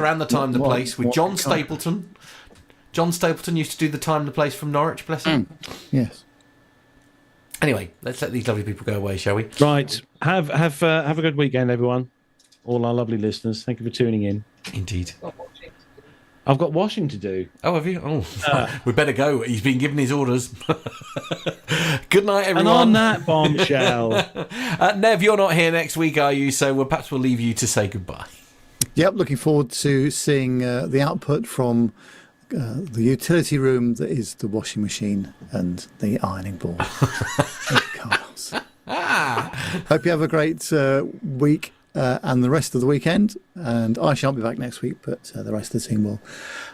ran the time, the place with John Stapleton. John Stapleton used to do the time, the place from Norwich. Bless him. Yes. Anyway, let's let these lovely people go away, shall we? Right. Have a good weekend, everyone. All our lovely listeners. Thank you for tuning in. Indeed. I've got washing to do. Oh, have you? Oh, we better go. He's been given his orders. Good night, everyone. And on that bombshell. Nev, you're not here next week, are you? So perhaps we'll leave you to say goodbye. Yep, looking forward to seeing the output from the utility room that is the washing machine and the ironing board. Carlos. Hope you have a great week. And the rest of the weekend. And I shan't be back next week, but the rest of the team will.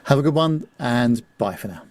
Have a good one, and bye for now.